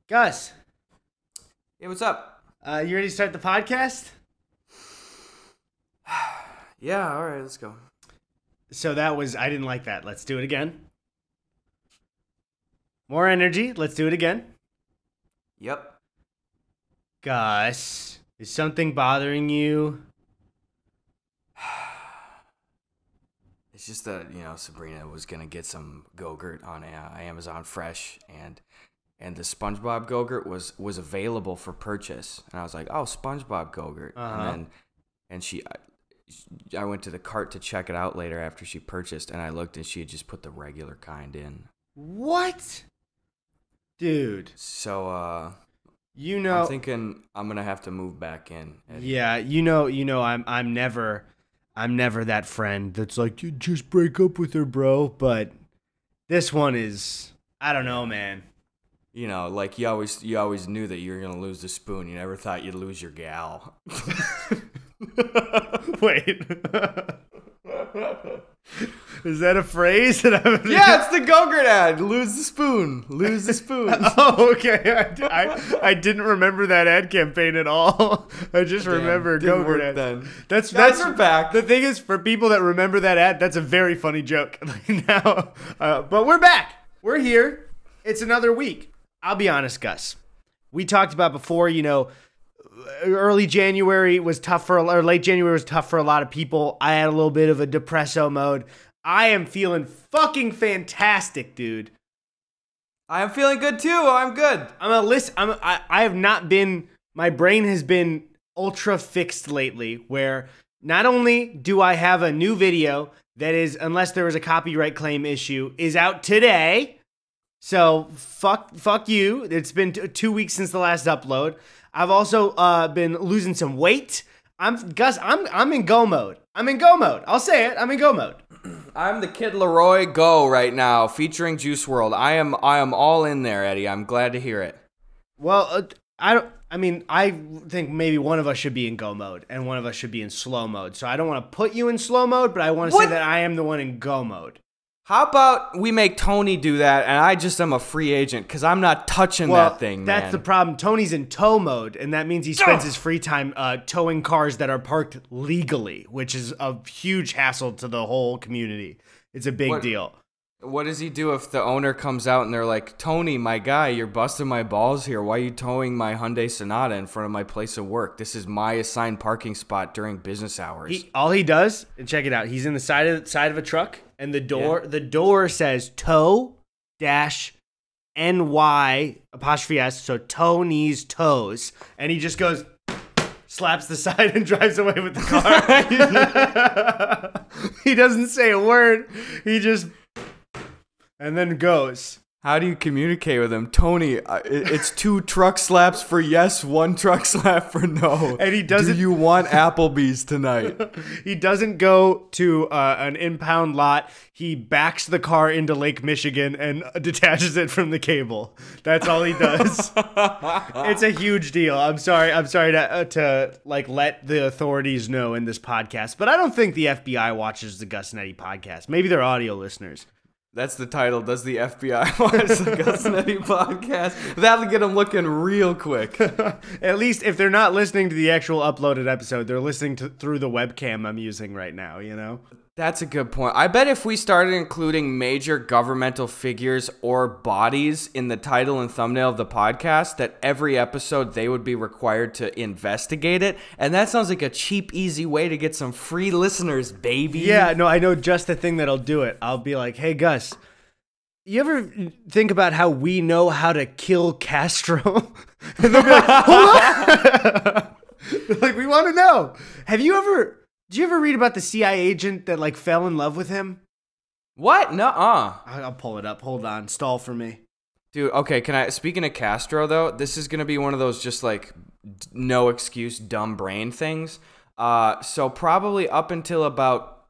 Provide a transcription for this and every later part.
Gus, Hey, what's up? you ready to start the podcast? Yeah, all right, let's go. So I didn't like that. Let's do it again. More energy. Let's do it again. Yep. Gus, is something bothering you? It's just that, Sabrina was going to get some Go-Gurt on Amazon Fresh, and the SpongeBob Go-Gurt was available for purchase. And I was like, oh, SpongeBob Go-Gurt. Uh-huh. And I went to the cart to check it out later after she purchased, and I looked, and she had just put the regular kind in. What? Dude. So, I'm thinking I'm going to have to move back in. Eddie. Yeah, I'm never that friend that's like, you just break up with her, bro. But this one is, I don't know, man. Like you always knew that you were going to lose the spoon. You never thought you'd lose your gal. Wait. Is that a phrase? Yeah, it's the Go-Gurt ad. Lose the spoon. Lose the spoon. Oh, okay. I didn't remember that ad campaign at all. I just remember Go-Gurt ad. Then. That's we're back. The thing is, for people that remember that ad, that's a very funny joke. Now, but we're back. We're here. It's another week. I'll be honest, Gus. We talked about before, early January was tough or late January was tough for a lot of people. I had a little bit of a depresso mode. I am feeling fucking fantastic, dude. I am feeling good too. I'm good. I have not been, my brain has been ultra fixed lately, where not only do I have a new video that is, unless there was a copyright claim issue, is out today. So fuck you. It's been 2 weeks since the last upload. I've also been losing some weight. I'm in go mode. I'm in go mode. I'll say it. I'm in go mode. I'm the Kid Leroy Go right now, featuring Juice WRLD. I am all in there, Eddie. I'm glad to hear it. Well, I think maybe one of us should be in go mode and one of us should be in slow mode. So I don't want to put you in slow mode, but I want to say that I am the one in go mode. How about we make Tony do that, and I just am a free agent, because I'm not touching that thing, man. That's the problem. Tony's in tow mode, and that means he spends his free time towing cars that are parked legally, which is a huge hassle to the whole community. It's a big deal. What does he do if the owner comes out and they're like, Tony, my guy, you're busting my balls here. Why are you towing my Hyundai Sonata in front of my place of work? This is my assigned parking spot during business hours. All he does, and check it out, he's in the side of a truck, and the door says tow dash NY apostrophe S, so Tony's toes, and he just goes, slaps the side and drives away with the car. He doesn't say a word. He just, and then goes. How do you communicate with him? Tony, it's 2 truck slaps for yes, 1 truck slap for no. And he doesn't. Do you want Applebee's tonight? He doesn't go to an impound lot. He backs the car into Lake Michigan and detaches it from the cable. That's all he does. It's a huge deal. I'm sorry to let the authorities know in this podcast, but I don't think the FBI watches the Gus Eddy podcast. Maybe they're audio listeners. That's the title. Does the FBI watch the Gus Eddy podcast? That'll get them looking real quick. At least if they're not listening to the actual uploaded episode, they're listening through the webcam I'm using right now, That's a good point. I bet if we started including major governmental figures or bodies in the title and thumbnail of the podcast, that every episode they would be required to investigate it. And that sounds like a cheap, easy way to get some free listeners, baby. Yeah, no, I know just the thing that'll do it. I'll be like, hey, Gus, you ever think about how we know how to kill Castro? And they'll be like, hold on. Like, we want to know. Did you ever read about the CIA agent that fell in love with him? What? Nuh-uh. I'll pull it up. Hold on. Stall for me. Dude, okay, speaking of Castro, though, this is going to be one of those just, no excuse, dumb brain things. So probably up until about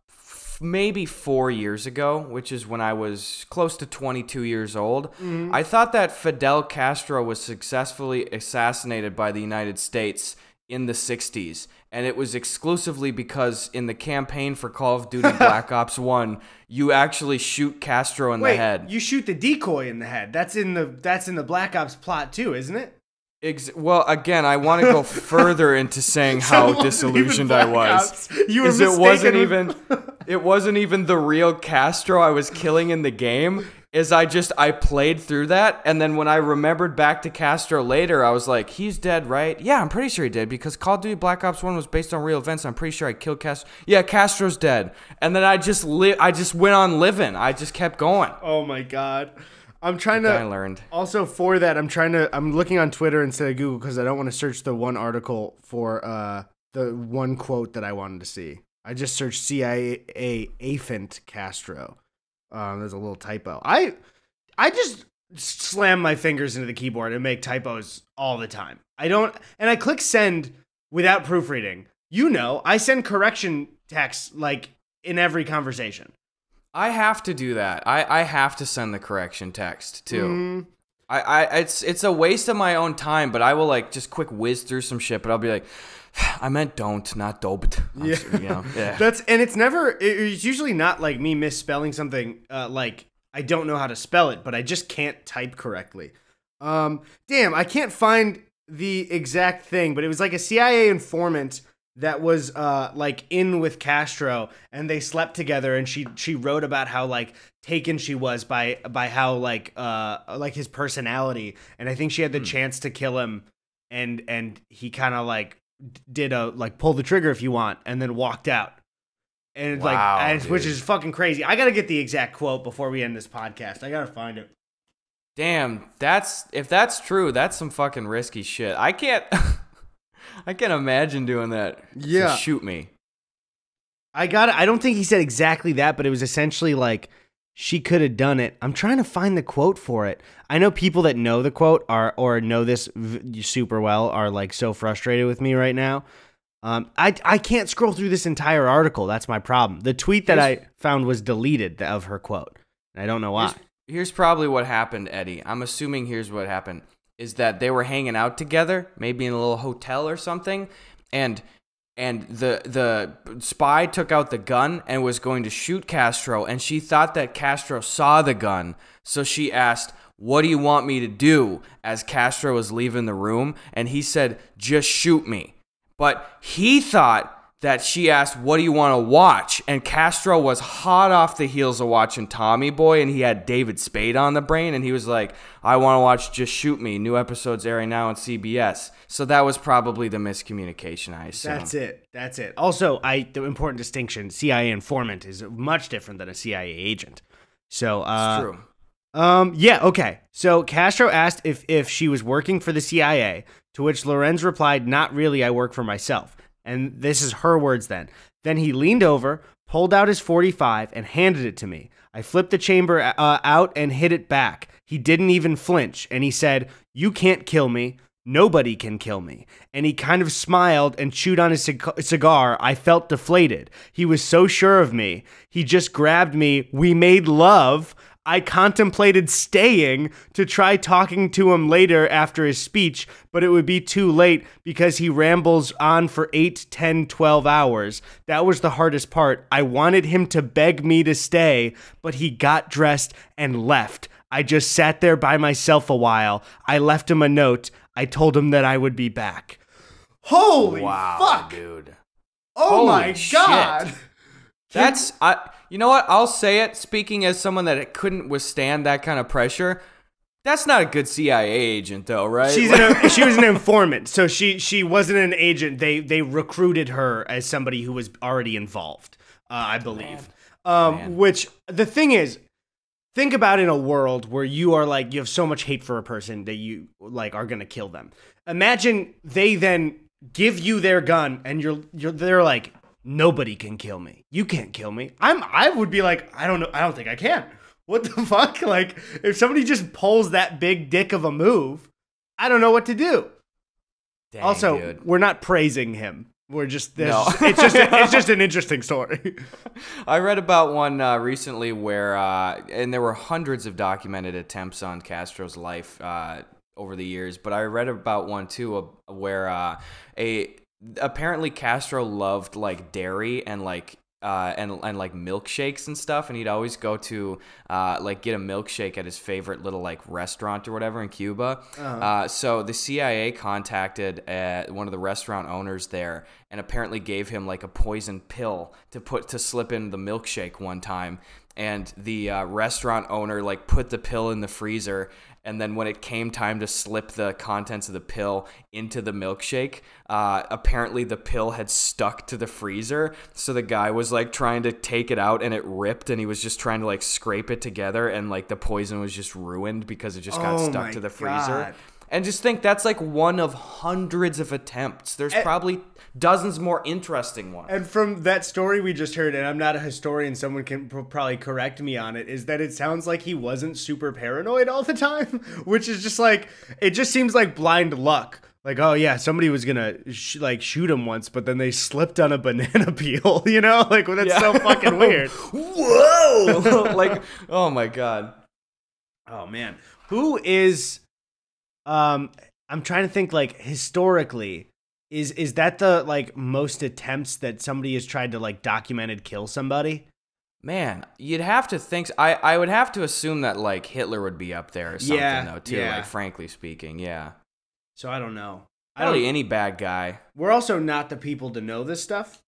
maybe 4 years ago, which is when I was close to 22 years old, I thought that Fidel Castro was successfully assassinated by the United States in the 60s, and it was exclusively because in the campaign for Call of Duty Black Ops 1, you actually shoot Castro in the head. You shoot the decoy in the head. That's in the Black Ops plot too, isn't it? Well, again, I want to go further into saying how disillusioned I was. You were mistaken. It wasn't even the real Castro I was killing in the game. I played through that, and then when I remembered back to Castro later, I was like, he's dead, right? Yeah, I'm pretty sure he did, because Call of Duty Black Ops 1 was based on real events. I'm pretty sure I killed Castro. Yeah, Castro's dead. And then I just went on living. I just kept going. Oh my God. I learned. Also for that, I'm looking on Twitter instead of Google because I don't want to search the one article for the one quote that I wanted to see. I just searched CIA Afant Castro. There's a little typo. I just slam my fingers into the keyboard and make typos all the time. I click send without proofreading. I send correction text like in every conversation. I have to do that. I have to send the correction text too. It's a waste of my own time, but I will like just quick whiz through some shit, but I'll be like, I meant don't, not dobed. Yeah. It's usually not like me misspelling something like I don't know how to spell it, but I just can't type correctly. Damn, I can't find the exact thing, but it was like a CIA informant that was like in with Castro, and they slept together, and she wrote about how like taken she was by how like his personality, and I think she had the chance to kill him, and he kind of like did a like pull the trigger if you want, and then walked out. And it's wow, which is fucking crazy. I gotta get the exact quote before we end this podcast. I gotta find it. Damn, if that's true, that's some fucking risky shit. I can't imagine doing that. Yeah. So shoot me. I don't think he said exactly that, but it was essentially like she could have done it. I'm trying to find the quote for it. I know people that know the quote or know this super well are like so frustrated with me right now. I can't scroll through this entire article. That's my problem. The tweet that I found was deleted of her quote. And I don't know why. Here's probably what happened, Eddie. I'm assuming here's what happened. Is that they were hanging out together, maybe in a little hotel or something, and the spy took out the gun and was going to shoot Castro, and she thought that Castro saw the gun, so she asked, "What do you want me to do?" as Castro was leaving the room, and he said, "Just shoot me." But he thought that she asked, "What do you want to watch?" And Castro was hot off the heels of watching Tommy Boy, and he had David Spade on the brain, and he was like, "I want to watch Just Shoot Me. New episodes airing now on CBS." So that was probably the miscommunication, I assume. That's it. Also, the important distinction, CIA informant is much different than a CIA agent. So, it's true. Yeah, okay. So Castro asked if she was working for the CIA, to which Lorenz replied, "Not really, I work for myself." And this is her words then. Then he leaned over, pulled out his .45, and handed it to me. I flipped the chamber out and hit it back. He didn't even flinch, and he said, "You can't kill me. Nobody can kill me." And he kind of smiled and chewed on his cigar. I felt deflated. He was so sure of me. He just grabbed me. We made love. I contemplated staying to try talking to him later after his speech, but it would be too late because he rambles on for 8, 10, 12 hours. That was the hardest part. I wanted him to beg me to stay, but he got dressed and left. I just sat there by myself a while. I left him a note. I told him that I would be back. Holy fuck, dude. Oh my God. That's you know what? I'll say it. Speaking as someone that couldn't withstand that kind of pressure, that's not a good CIA agent, though, right? She was an informant, so she wasn't an agent. They recruited her as somebody who was already involved, I believe. Man. Which the thing is, think about in a world where you have so much hate for a person that you like are gonna kill them. Imagine they then give you their gun and they're like, "Nobody can kill me. You can't kill me." I would be like, I don't know. I don't think I can. What the fuck? Like, if somebody just pulls that big dick of a move, I don't know what to do. Dang, also, dude. We're not praising him. We're just, no. it's just an interesting story. I read about one recently where, and there were hundreds of documented attempts on Castro's life over the years, but I read about one too where apparently Castro loved like dairy and like and like milkshakes and stuff, and he'd always go to like get a milkshake at his favorite little like restaurant or whatever in Cuba. So the CIA contacted one of the restaurant owners there, and apparently gave him like a poison pill to slip in the milkshake one time. And the restaurant owner like put the pill in the freezer, and then when it came time to slip the contents of the pill into the milkshake, apparently the pill had stuck to the freezer. So the guy was like trying to take it out, and it ripped, and he was just trying to like scrape it together, and like the poison was just ruined because it just got stuck to the freezer. God. And just think, that's like one of hundreds of attempts. There's probably dozens more interesting ones. And from that story we just heard, and I'm not a historian, someone can probably correct me on it, is that it sounds like he wasn't super paranoid all the time, which is just like, it just seems like blind luck. Like, oh yeah, somebody was gonna shoot him once, but then they slipped on a banana peel, you know? Like, well, that's so fucking weird. Whoa! Like, oh my God. Oh man. Who is... I'm trying to think, like, historically, is that the like most attempts that somebody has tried to like documented kill somebody? Man, you'd have to think. I would have to assume that like Hitler would be up there or something though too. Like, frankly speaking, yeah. So I don't know. Probably any bad guy. We're also not the people to know this stuff.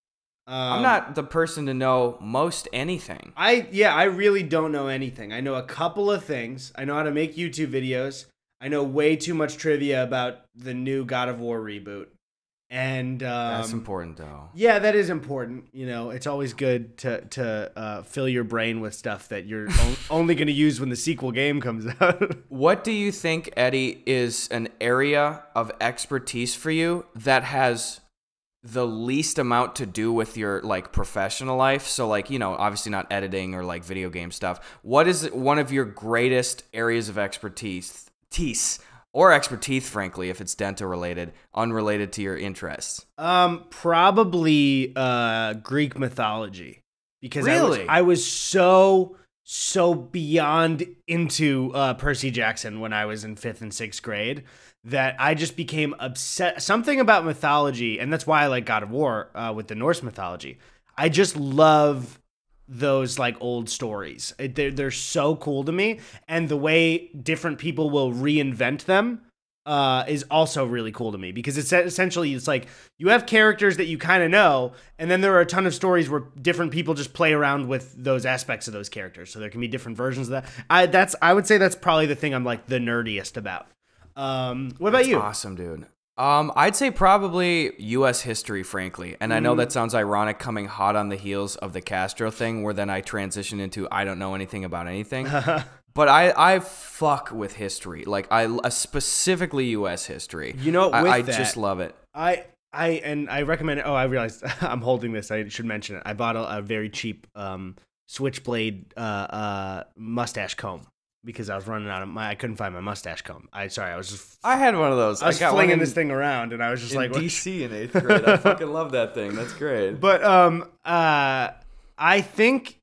I'm not the person to know most anything. I really don't know anything. I know a couple of things. I know how to make YouTube videos. I know way too much trivia about the new God of War reboot. And that's important though. Yeah, that is important. You know, it's always good to fill your brain with stuff that you're only going to use when the sequel game comes out. What do you think, Eddie, is an area of expertise for you that has the least amount to do with your like professional life? So like, you know, obviously not editing or like video game stuff. What is one of your greatest areas of expertise? Or expertise, frankly, if it's dental related, unrelated to your interests. Probably Greek mythology, because really? I was so beyond into Percy Jackson when I was in 5th and 6th grade that I just became obsessed. Something about mythology, and that's why I like God of War with the Norse mythology. I just love those like old stories. They're so cool to me, and the way different people will reinvent them is also really cool to me, because it's essentially, it's like you have characters that you kind of know, and then there are a ton of stories where different people just play around with those aspects of those characters, so there can be different versions of that. I would say that's probably the thing I'm like the nerdiest about. What about you? Awesome, dude. I'd say probably U.S. history, frankly. And I know that sounds ironic coming hot on the heels of the Castro thing, where then I transition into I don't know anything about anything. But I fuck with history. Like, I specifically U.S. history. You know, I just love it. I recommend it. Oh, I realized I'm holding this. I should mention it. I bought a very cheap switchblade mustache comb, because I was running out of I couldn't find my mustache comb. I had one of those. I was flinging this thing around, and I was just like, DC in 8th grade. I fucking love that thing. That's great. But I think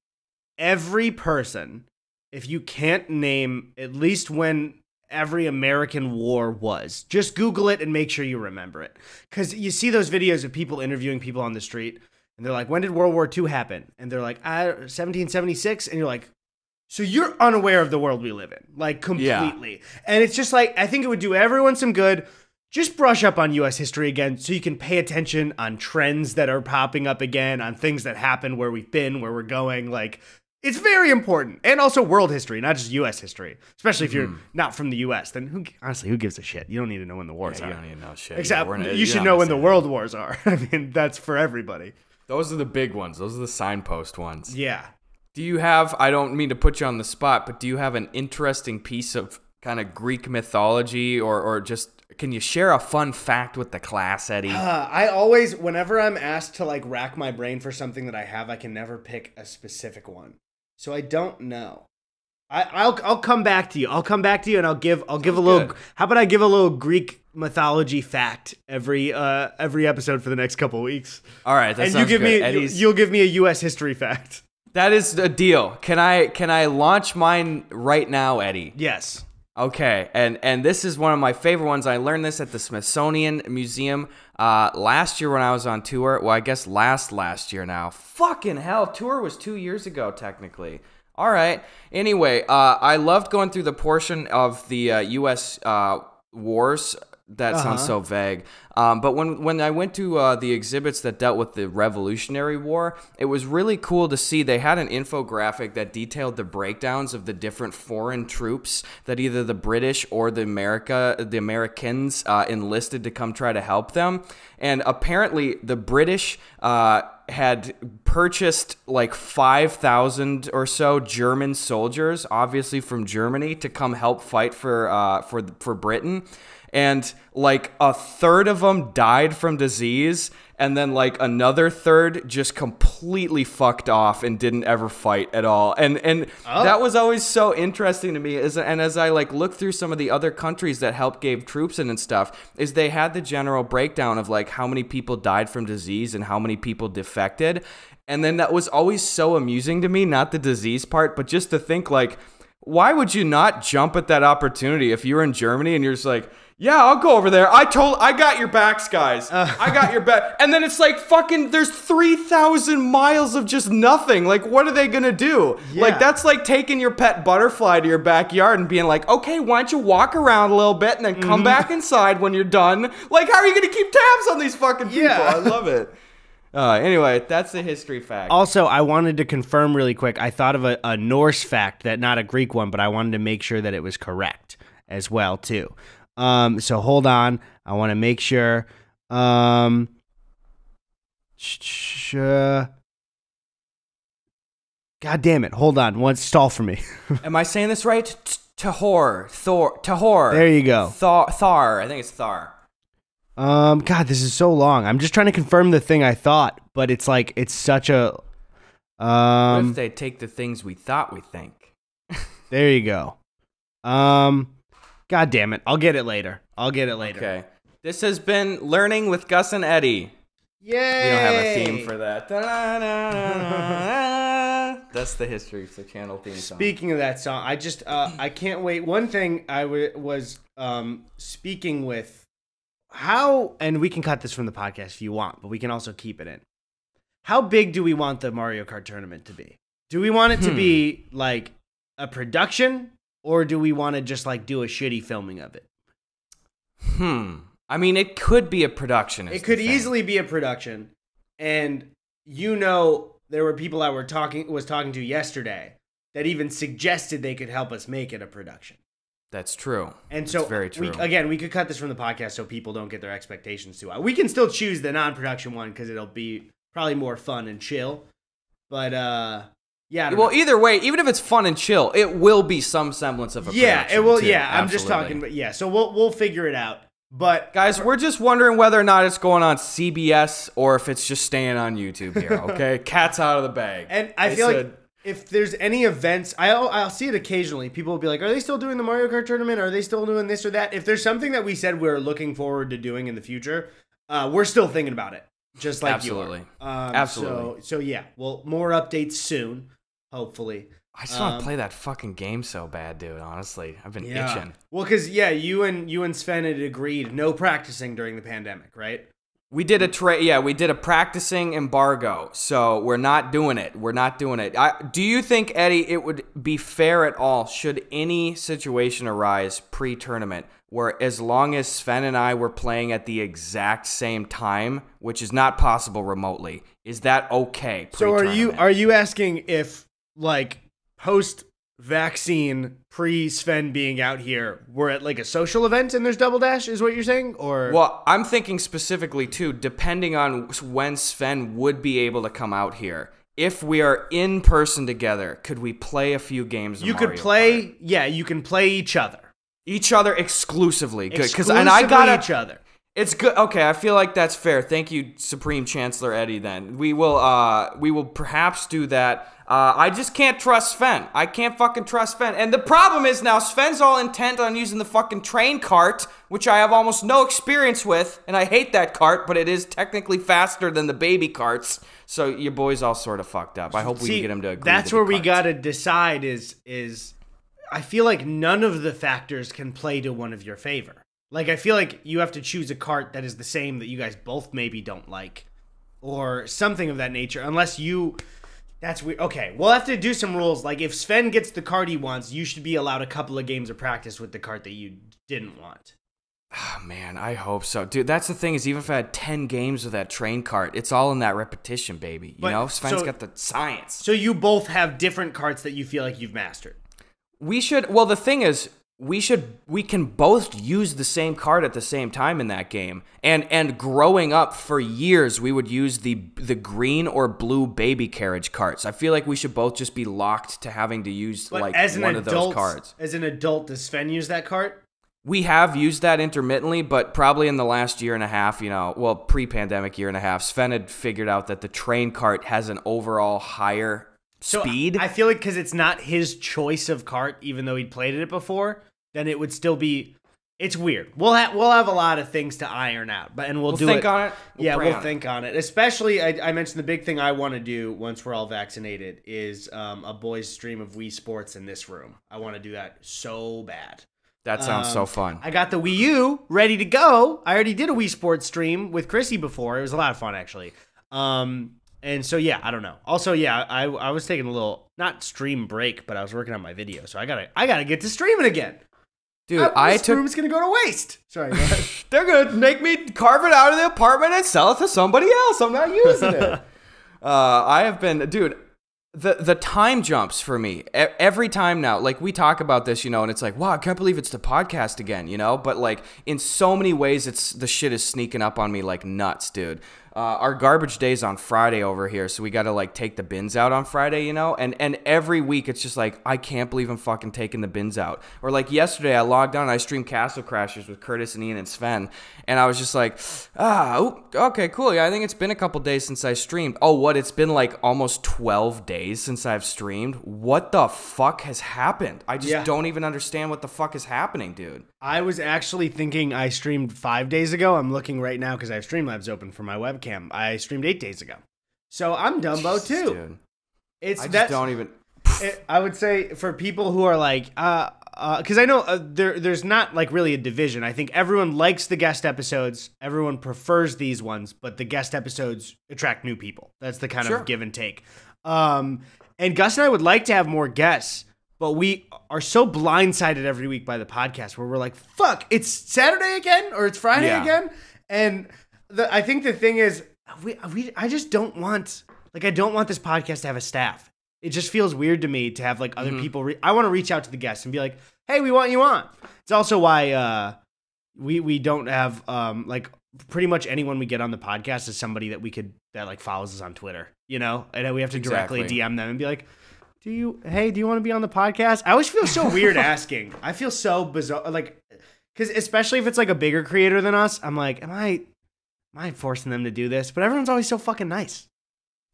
every person, if you can't name at least when every American war was, just Google it and make sure you remember it. Because you see those videos of people interviewing people on the street, and they're like, when did World War II happen? And they're like, 1776. And you're like, so you're unaware of the world we live in, like, completely. Yeah. And it's just like, I think it would do everyone some good. Just brush up on U.S. history again, so you can pay attention on trends that are popping up again, on things that happen, where we've been, where we're going. Like, it's very important. And also world history, not just U.S. history. Especially if you're not from the U.S. Then honestly, who gives a shit? You don't need to know when the wars are. You don't need to know shit. Except you should know when the world wars are. I mean, that's for everybody. Those are the big ones. Those are the signpost ones. Yeah. Do you have, I don't mean to put you on the spot, but do you have an interesting piece of kind of Greek mythology, or just, can you share a fun fact with the class, Eddie? I always, whenever I'm asked to like rack my brain for something that I have, I can never pick a specific one. So I don't know. I'll come back to you. I'll come back to you, and I'll give a little, good. How about I give a little Greek mythology fact every episode for the next couple of weeks? All right, that sounds good. You'll give me a U.S. history fact. That is a deal. Can I launch mine right now, Eddie? Yes. Okay, and this is one of my favorite ones. I learned this at the Smithsonian Museum last year when I was on tour. Well, I guess last year now. Fucking hell, tour was 2 years ago, technically. All right. Anyway, I loved going through the portion of the U.S. Wars. That sounds so vague. But when I went to the exhibits that dealt with the Revolutionary War, it was really cool to see. They had an infographic that detailed the breakdowns of the different foreign troops that either the British or the Americans enlisted to come try to help them. And apparently the British had purchased like 5,000 or so German soldiers, obviously from Germany, to come help fight for Britain. And like a third of them died from disease, and then like another third just completely fucked off and didn't ever fight at all. And that was always so interesting to me. And as I like look through some of the other countries that helped gave troops in and stuff, is they had the general breakdown of like how many people died from disease and how many people defected. And then that was always so amusing to me, not the disease part, but just to think like, why would you not jump at that opportunity if you were in Germany and you're just like, yeah, I'll go over there. I got your backs, guys. I got your back. And then it's like fucking, there's 3,000 miles of just nothing. Like, what are they going to do? Yeah. Like, that's like taking your pet butterfly to your backyard and being like, okay, why don't you walk around a little bit and then come back inside when you're done? Like, how are you going to keep tabs on these fucking people? Yeah. I love it. Anyway, that's the history fact. Also, I wanted to confirm really quick. I thought of a Norse fact, that not a Greek one, but I wanted to make sure that it was correct as well, too. So hold on. I want to make sure. God damn it. Hold on. Stall for me. Am I saying this right? Tahor. There you go. Thar. I think it's Thar. God, this is so long. I'm just trying to confirm the thing I thought, but it's like, it's such a, what if they take the things we thought we think? There you go. God damn it. I'll get it later. Okay. This has been Learning with Gus and Eddie. Yay! We don't have a theme for that. That's the History Channel theme song. Speaking of that song, I just, I can't wait. One thing I was speaking with, how, and we can cut this from the podcast if you want, but we can also keep it in. How big do we want the Mario Kart tournament to be? Do we want it to be like a production? Or do we want to just like do a shitty filming of it? I mean, it could be a production. It could easily be a production. And there were people I was talking to yesterday that even suggested they could help us make it a production. That's true. And so, very true. We could cut this from the podcast so people don't get their expectations too high. We can still choose the non-production one because it'll be probably more fun and chill. But yeah. Well, either way, even if it's fun and chill, it will be some semblance of a production. Yeah, it will. Too. Yeah, Absolutely. I'm just talking, but yeah. So we'll figure it out. But guys, we're just wondering whether or not it's going on CBS or if it's just staying on YouTube here. Okay, cat's out of the bag. And I feel like if there's any events, I'll see it occasionally. People will be like, "Are they still doing the Mario Kart tournament? Are they still doing this or that?" If there's something that we said we're looking forward to doing in the future, we're still thinking about it. Just like absolutely. You are. Absolutely. So yeah, well, more updates soon. Hopefully. I just want to play that fucking game so bad, dude. Honestly, I've been itching. Well, because you and Sven had agreed no practicing during the pandemic, right? We did a practicing embargo, so we're not doing it. Do you think, Eddie, it would be fair at all should any situation arise pre-tournament where as long as Sven and I were playing at the exact same time, which is not possible remotely, is that okay? So are you asking if like post-vaccine, pre-Sven being out here, we're at like a social event and there's Double Dash, is what you're saying? Or well, I'm thinking specifically too, depending on when Sven would be able to come out here. If we are in person together, could we play a few games of Mario Kart? Yeah, you can play each other. Each other exclusively. Good. Each other. It's good. Okay, I feel like that's fair. Thank you, Supreme Chancellor Eddie, then. We will perhaps do that. I just can't trust Sven. I can't fucking trust Sven. And the problem is now Sven's all intent on using the fucking train cart, which I have almost no experience with, and I hate that cart, but it is technically faster than the baby carts. So your boy's all sort of fucked up. I hope we can get him to agree. That's where we got to decide is I feel like none of the factors can play to one of your favor. Like, I feel like you have to choose a cart that is the same that you guys both maybe don't like, or something of that nature, unless you... That's weird. Okay, we'll have to do some rules. Like, if Sven gets the cart he wants, you should be allowed a couple of games of practice with the cart that you didn't want. Oh, man, I hope so. Dude, that's the thing is, even if I had 10 games with that train cart, it's all in that repetition, baby. You know? Sven's got the science. So you both have different carts that you feel like you've mastered. We should... Well, the thing is... We can both use the same card at the same time in that game. And growing up for years, we would use the green or blue baby carriage carts. I feel like we should both just be locked to having to use like one of those cards. As an adult, does Sven use that cart? We have used that intermittently, but probably in the last year and a half, you know, well, pre-pandemic year and a half, Sven had figured out that the train cart has an overall higher speed. I feel like because it's not his choice of cart, even though he'd played it before, then it would still be. It's weird. We'll have a lot of things to iron out, but we'll do think on it. We'll think on it. Especially, I mentioned the big thing I want to do once we're all vaccinated is a boys' stream of Wii Sports in this room. I want to do that so bad. That sounds so fun. I got the Wii U ready to go. I already did a Wii Sports stream with Chrissy before. It was a lot of fun, actually. And so, yeah, I don't know. Also, yeah, I was taking a little, not stream break, but I was working on my video. So I gotta get to streaming again. Dude, this room's gonna go to waste. Sorry, go ahead. They're gonna make me carve it out of the apartment and sell it to somebody else. I'm not using it. I have been, dude, the time jumps for me every time now. Like, we talk about this, you know, and it's like, wow, I can't believe it's the podcast again, you know? But like, in so many ways, the shit is sneaking up on me like nuts, dude. Our garbage day's on Friday over here, so we got to like take the bins out on Friday, you know? And every week it's just like, I can't believe I'm fucking taking the bins out. Or like yesterday I logged on and I streamed Castle Crashers with Curtis and Ian and Sven, and I was just like, okay, cool. Yeah, I think it's been a couple days since I streamed. Oh, what? It's been like almost 12 days since I've streamed? What the fuck has happened? I just don't even understand what the fuck is happening, dude. I was actually thinking I streamed 5 days ago. I'm looking right now because I have Streamlabs open for my webcam. I streamed 8 days ago. So I'm Dumbo too. Dude. I would say for people who are like, because I know there's not like really a division. I think everyone likes the guest episodes. Everyone prefers these ones, but the guest episodes attract new people. That's the kind of give and take. And Gus and I would like to have more guests, but we are so blindsided every week by the podcast where we're like, fuck, it's Saturday again or it's Friday again. And I think the thing is, I just don't want, like, I don't want this podcast to have a staff. It just feels weird to me to have like other people. I want to reach out to the guests and be like, hey, we want you on. It's also why we don't have like pretty much anyone we get on the podcast is somebody that that like follows us on Twitter, you know, and we have to directly DM them and be like, do you want to be on the podcast? I always feel so weird asking. I feel so bizarre, like, because especially if it's like a bigger creator than us, I'm like, am I forcing them to do this? But everyone's always so fucking nice.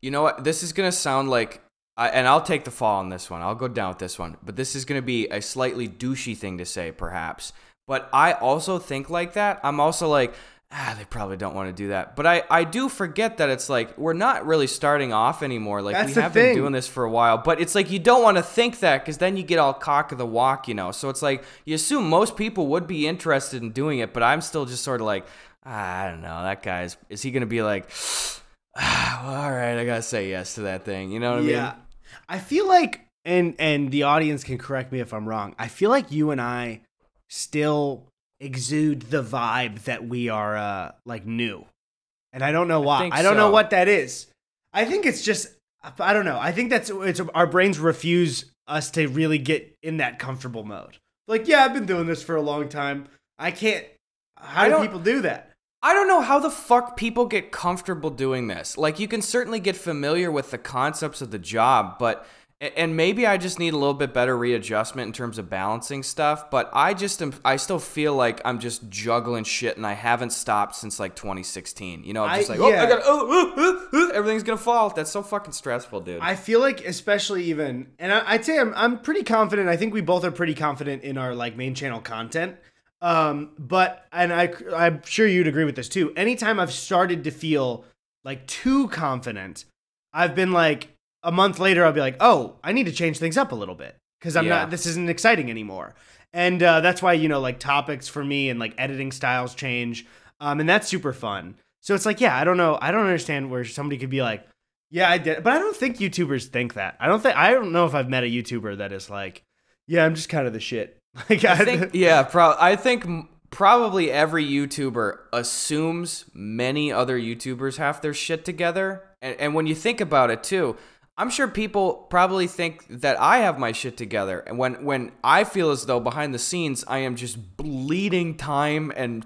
You know what? This is gonna sound like, and I'll take the fall on this one. I'll go down with this one. But this is gonna be a slightly douchey thing to say, perhaps. But I also think like that. I'm also like, they probably don't want to do that. But I do forget that it's like, we're not really starting off anymore. Like, we have been doing this for a while. But it's like, you don't want to think that because then you get all cock of the walk, you know. So it's like, you assume most people would be interested in doing it. But I'm still just sort of like, I don't know. That guy's, is he going to be like, well, all right, I got to say yes to that thing. You know what I mean? Yeah. I feel like, and the audience can correct me if I'm wrong, I feel like you and I still exude the vibe that we are like new, and I don't know why. I don't know what that is. I think it's just, I don't know. I think it's our brains refuse us to really get in that comfortable mode. Like, yeah, I've been doing this for a long time. I can't. How do people do that? I don't know how the fuck people get comfortable doing this. Like, you can certainly get familiar with the concepts of the job, but and maybe I just need a little bit better readjustment in terms of balancing stuff, but I still feel like I'm just juggling shit and I haven't stopped since like 2016. You know, I'm just like, everything's gonna fall. That's so fucking stressful, dude. I feel like, especially even, and I'd say I'm pretty confident. I think we both are pretty confident in our like main channel content. But I'm sure you'd agree with this too. Anytime I've started to feel like too confident, I've been like, a month later, I'll be like, oh, I need to change things up a little bit. because I'm not. This isn't exciting anymore. And that's why, you know, like topics for me and like editing styles change. And that's super fun. So it's like, yeah, I don't know. I don't understand where somebody could be like, yeah, I did. But I don't think YouTubers think that. I don't know if I've met a YouTuber that is like, yeah, I'm just kind of the shit. Like, I think probably every YouTuber assumes many other YouTubers have their shit together. And when you think about it too, I'm sure people probably think that I have my shit together. And when I feel as though behind the scenes I am just bleeding time and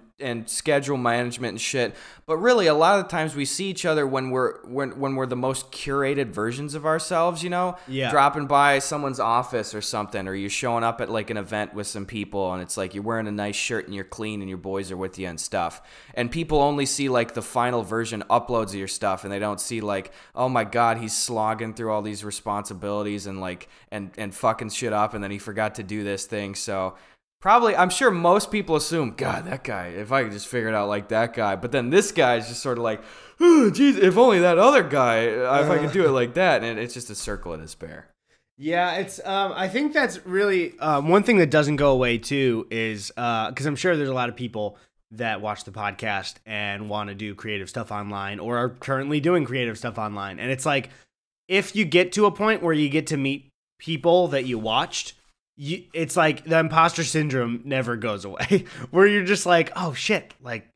schedule management and shit. But really, a lot of the times we see each other when we're the most curated versions of ourselves, you know? Yeah. Dropping by someone's office or something, or you're showing up at like an event with some people and it's like you're wearing a nice shirt and you're clean and your boys are with you and stuff. And people only see like the final version uploads of your stuff and they don't see like, oh my God, he's slogging through all these responsibilities and like and fucking shit up and then he forgot to do this thing. So probably, I'm sure most people assume, God, that guy, if I could just figure it out like that guy. But then this guy is just sort of like, oh, geez, if only that other guy, if I could do it like that. And it's just a circle of despair. Yeah, it's. I think that's really one thing that doesn't go away too is because I'm sure there's a lot of people that watch the podcast and want to do creative stuff online or are currently doing creative stuff online. And it's like, if you get to a point where you get to meet people that you watched, it's like the imposter syndrome never goes away, where you're just like, oh shit, like,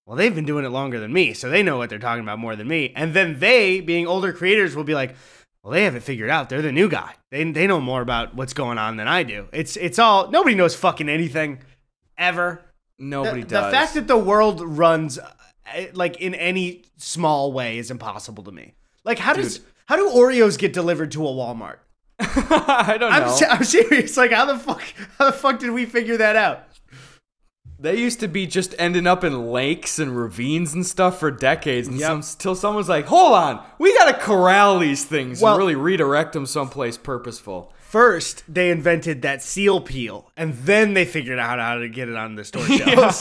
well, they've been doing it longer than me, so they know what they're talking about more than me. And then they, being older creators, will be like, well, they haven't figured out. They're the new guy. They know more about what's going on than I do. It's all, nobody knows fucking anything ever. Nobody does. The fact that the world runs like in any small way is impossible to me. Like, how do Oreos get delivered to a Walmart? I don't know. I'm serious. Like, how the fuck did we figure that out? They used to be just ending up in lakes and ravines and stuff for decades, and till someone's like, hold on, we gotta corral these things and really redirect them someplace purposeful. First, they invented that seal peel, and then they figured out how to get it on the store shelves.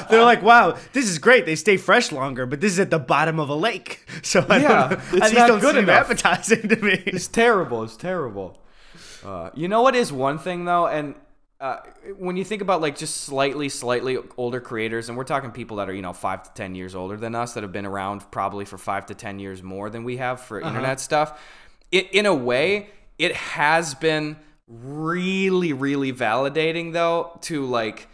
They're like, wow, this is great. They stay fresh longer, but this is at the bottom of a lake. So it's not not good enough. Appetizing to me. It's terrible. It's terrible. You know what is one thing, though? And when you think about like just slightly older creators, and we're talking people that are, you know, 5 to 10 years older than us, that have been around probably for 5 to 10 years more than we have for internet stuff, in a way, it has been really, really validating, though, to like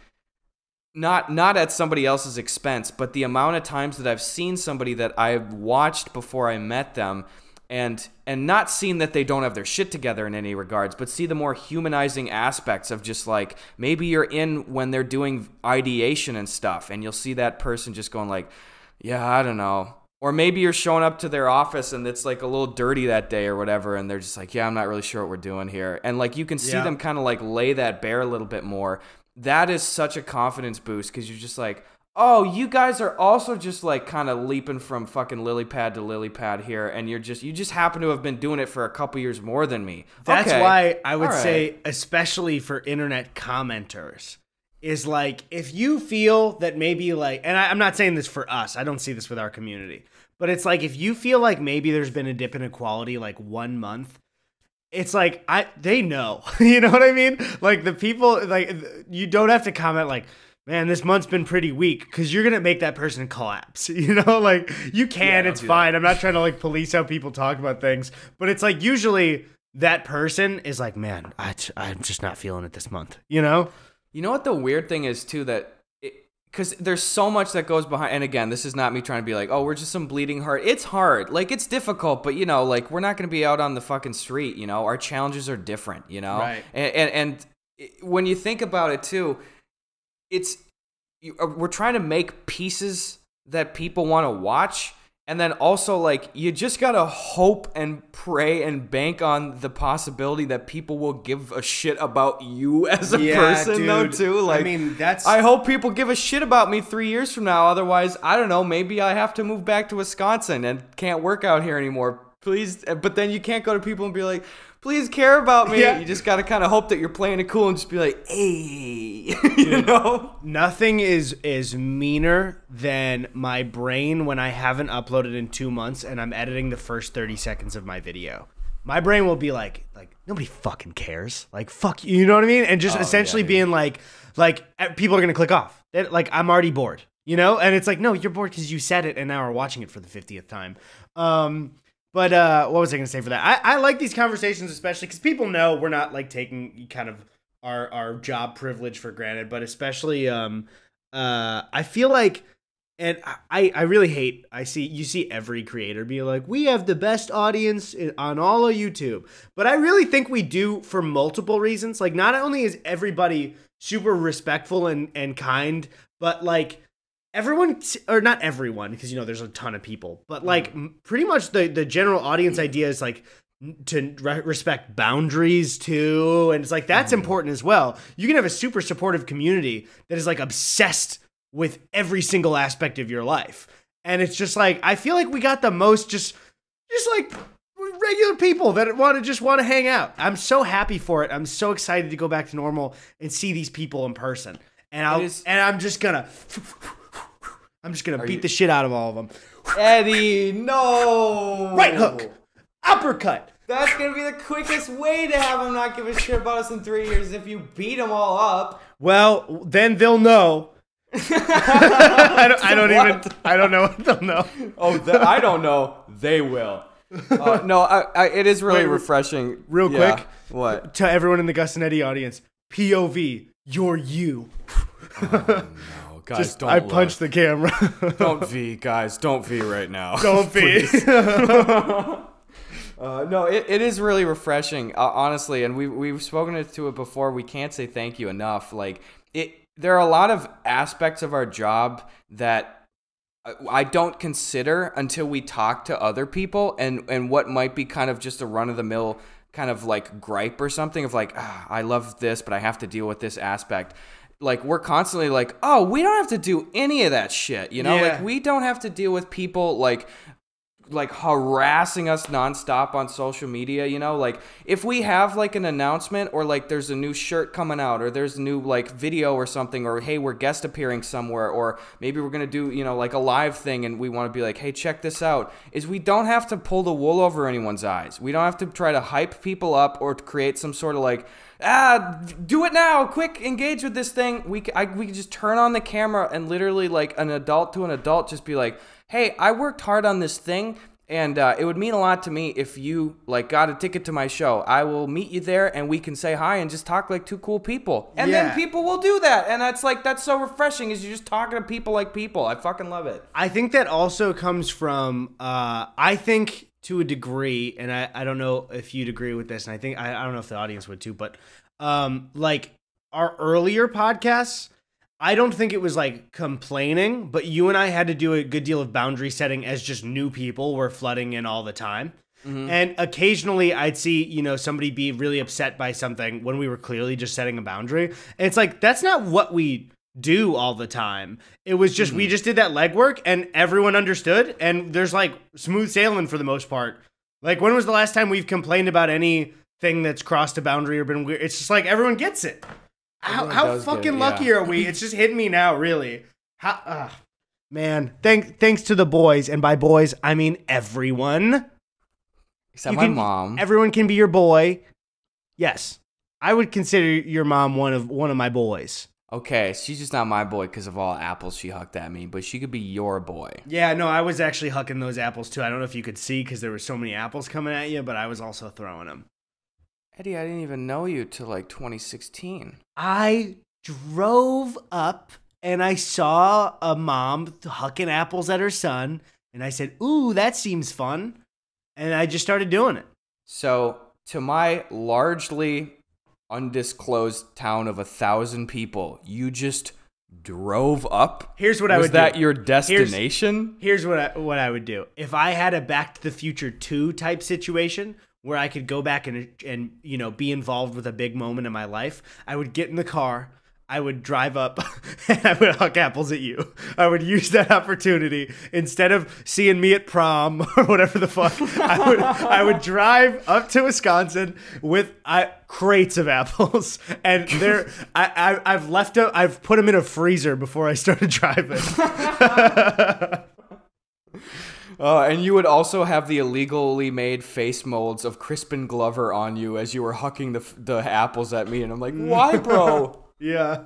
not at somebody else's expense, but the amount of times that I've seen somebody that I've watched before I met them and not seen that they don't have their shit together in any regards, but see the more humanizing aspects of just like, maybe you're in when they're doing ideation and stuff, and you'll see that person just going like, yeah, I don't know. Or maybe you're showing up to their office and it's like a little dirty that day or whatever, and they're just like, yeah, I'm not really sure what we're doing here. And like you can see them kind of like lay that bare a little bit more. That is such a confidence boost, because you're just like, oh, you guys are also just like kind of leaping from fucking lily pad to lily pad here, and you just happen to have been doing it for a couple years more than me. That's why I would say, especially for internet commenters, is like, if you feel that maybe like, and I'm not saying this for us, I don't see this with our community, but it's like, if you feel like maybe there's been a dip in equality like 1 month, it's like, they know, you know what I mean? Like the people, like, you don't have to comment like, man, this month's been pretty weak, because you're going to make that person collapse, you know? Like, you can, it's fine. I'm not trying to like police how people talk about things, but it's like, usually that person is like, man, I'm just not feeling it this month, you know? You know what the weird thing is, too, that because there's so much that goes behind, and again, this is not me trying to be like, oh, we're just some bleeding heart. It's hard. Like, it's difficult, but, you know, like, we're not going to be out on the fucking street, you know? Our challenges are different, you know? Right. And when you think about it, too, we're trying to make pieces that people want to watch. And then also, like, you just got to hope and pray and bank on the possibility that people will give a shit about you as a person, dude. Though, too. Like, I mean, I hope people give a shit about me 3 years from now. Otherwise, I don't know, maybe I have to move back to Wisconsin and can't work out here anymore. Please. But then you can't go to people and be like, please care about me. Yeah. You just got to kind of hope that you're playing it cool and just be like, hey, you know? Nothing is meaner than my brain when I haven't uploaded in 2 months and I'm editing the first 30 seconds of my video. my brain will be like nobody fucking cares. Like, fuck you. You know what I mean? And just essentially being like people are going to click off. Like, I'm already bored, you know? And it's like, no, you're bored because you said it and now we're watching it for the 50th time. But what was I going to say for that? I like these conversations, especially because people know we're not like taking kind of our job privilege for granted, but especially I feel like, and I really hate, you see every creator be like, we have the best audience on all of YouTube. But I really think we do for multiple reasons. Like, not only is everybody super respectful and kind, but like everyone, or not everyone, because, you know, there's a ton of people, but like pretty much the general audience idea is like to respect boundaries too. And it's like, that's important as well. You can have a super supportive community that is like obsessed with every single aspect of your life. And it's just like, I feel like we got the most just like regular people that want to hang out. I'm so happy for it. I'm so excited to go back to normal and see these people in person. And I'm just gonna beat the shit out of all of them. Eddie, no! Right hook! Uppercut! That's gonna be the quickest way to have them not give a shit about us in 3 years if you beat them all up. Well, then they'll know. I don't know what they'll know. I don't know. They will. It is really refreshing. Real quick. What? To everyone in the Gus Eddy audience, POV, you're you. Oh, no. Guys, don't I punched the camera. Don't V, guys. Don't V right now. Don't V. No, it is really refreshing, honestly, and we've spoken to it before. We can't say thank you enough. Like, there are a lot of aspects of our job that I don't consider until we talk to other people, and what might be kind of just a run-of-the-mill kind of like gripe or something of like, I love this, but I have to deal with this aspect. Like, we're constantly like, oh, we don't have to do any of that shit, you know? Yeah. Like, we don't have to deal with people like harassing us nonstop on social media, you know? Like, if we have like an announcement, or like there's a new shirt coming out, or there's a new like video or something, or hey, we're guest appearing somewhere, or maybe we're gonna do, you know, like a live thing, and we want to be like, hey, check this out, is we don't have to pull the wool over anyone's eyes. We don't have to try to hype people up or to create some sort of like, do it now, quick, engage with this thing. We can just turn on the camera and literally, like an adult to an adult, just be like, hey, I worked hard on this thing, and it would mean a lot to me if you like got a ticket to my show. I will meet you there, and we can say hi and just talk like two cool people. And then people will do that, and that's so refreshing, is you're just talking to people like people. I fucking love it. I think that also comes from, I think to a degree, and I don't know if you'd agree with this, and I think, I don't know if the audience would too, but like our earlier podcasts, I don't think it was like complaining, but you and I had to do a good deal of boundary setting as just new people were flooding in all the time. Mm-hmm. And occasionally I'd see, you know, somebody be really upset by something when we were clearly just setting a boundary. And it's like, that's not what we do all the time. It was just, we just did that legwork and everyone understood. And there's like smooth sailing for the most part. Like, when was the last time we've complained about anything that's crossed a boundary or been weird? It's just like, everyone gets it. How fucking lucky are we? It's just hitting me now, really. Man, thanks to the boys, and by boys I mean everyone. Except my mom. Everyone can be your boy. Yes, I would consider your mom one of my boys. Okay, she's just not my boy because of all apples she hucked at me, but she could be your boy. Yeah, no, I was actually hucking those apples too. I don't know if you could see because there were so many apples coming at you, but I was also throwing them. Eddie, I didn't even know you till like 2016. I drove up and I saw a mom hucking apples at her son, and I said, ooh, that seems fun. And I just started doing it. So, to my largely undisclosed town of 1,000 people, you just drove up? Here's what I would do. Was that your destination? Here's what I would do. If I had a Back to the Future 2 type situation, where I could go back and you know, be involved with a big moment in my life, I would get in the car, I would drive up, and I would huck apples at you. I would use that opportunity instead of seeing me at prom or whatever the fuck. I would drive up to Wisconsin with crates of apples, and I've put them in a freezer before I started driving. And you would also have the illegally made face molds of Crispin Glover on you as you were hucking the apples at me. And I'm like, why, bro? Yeah.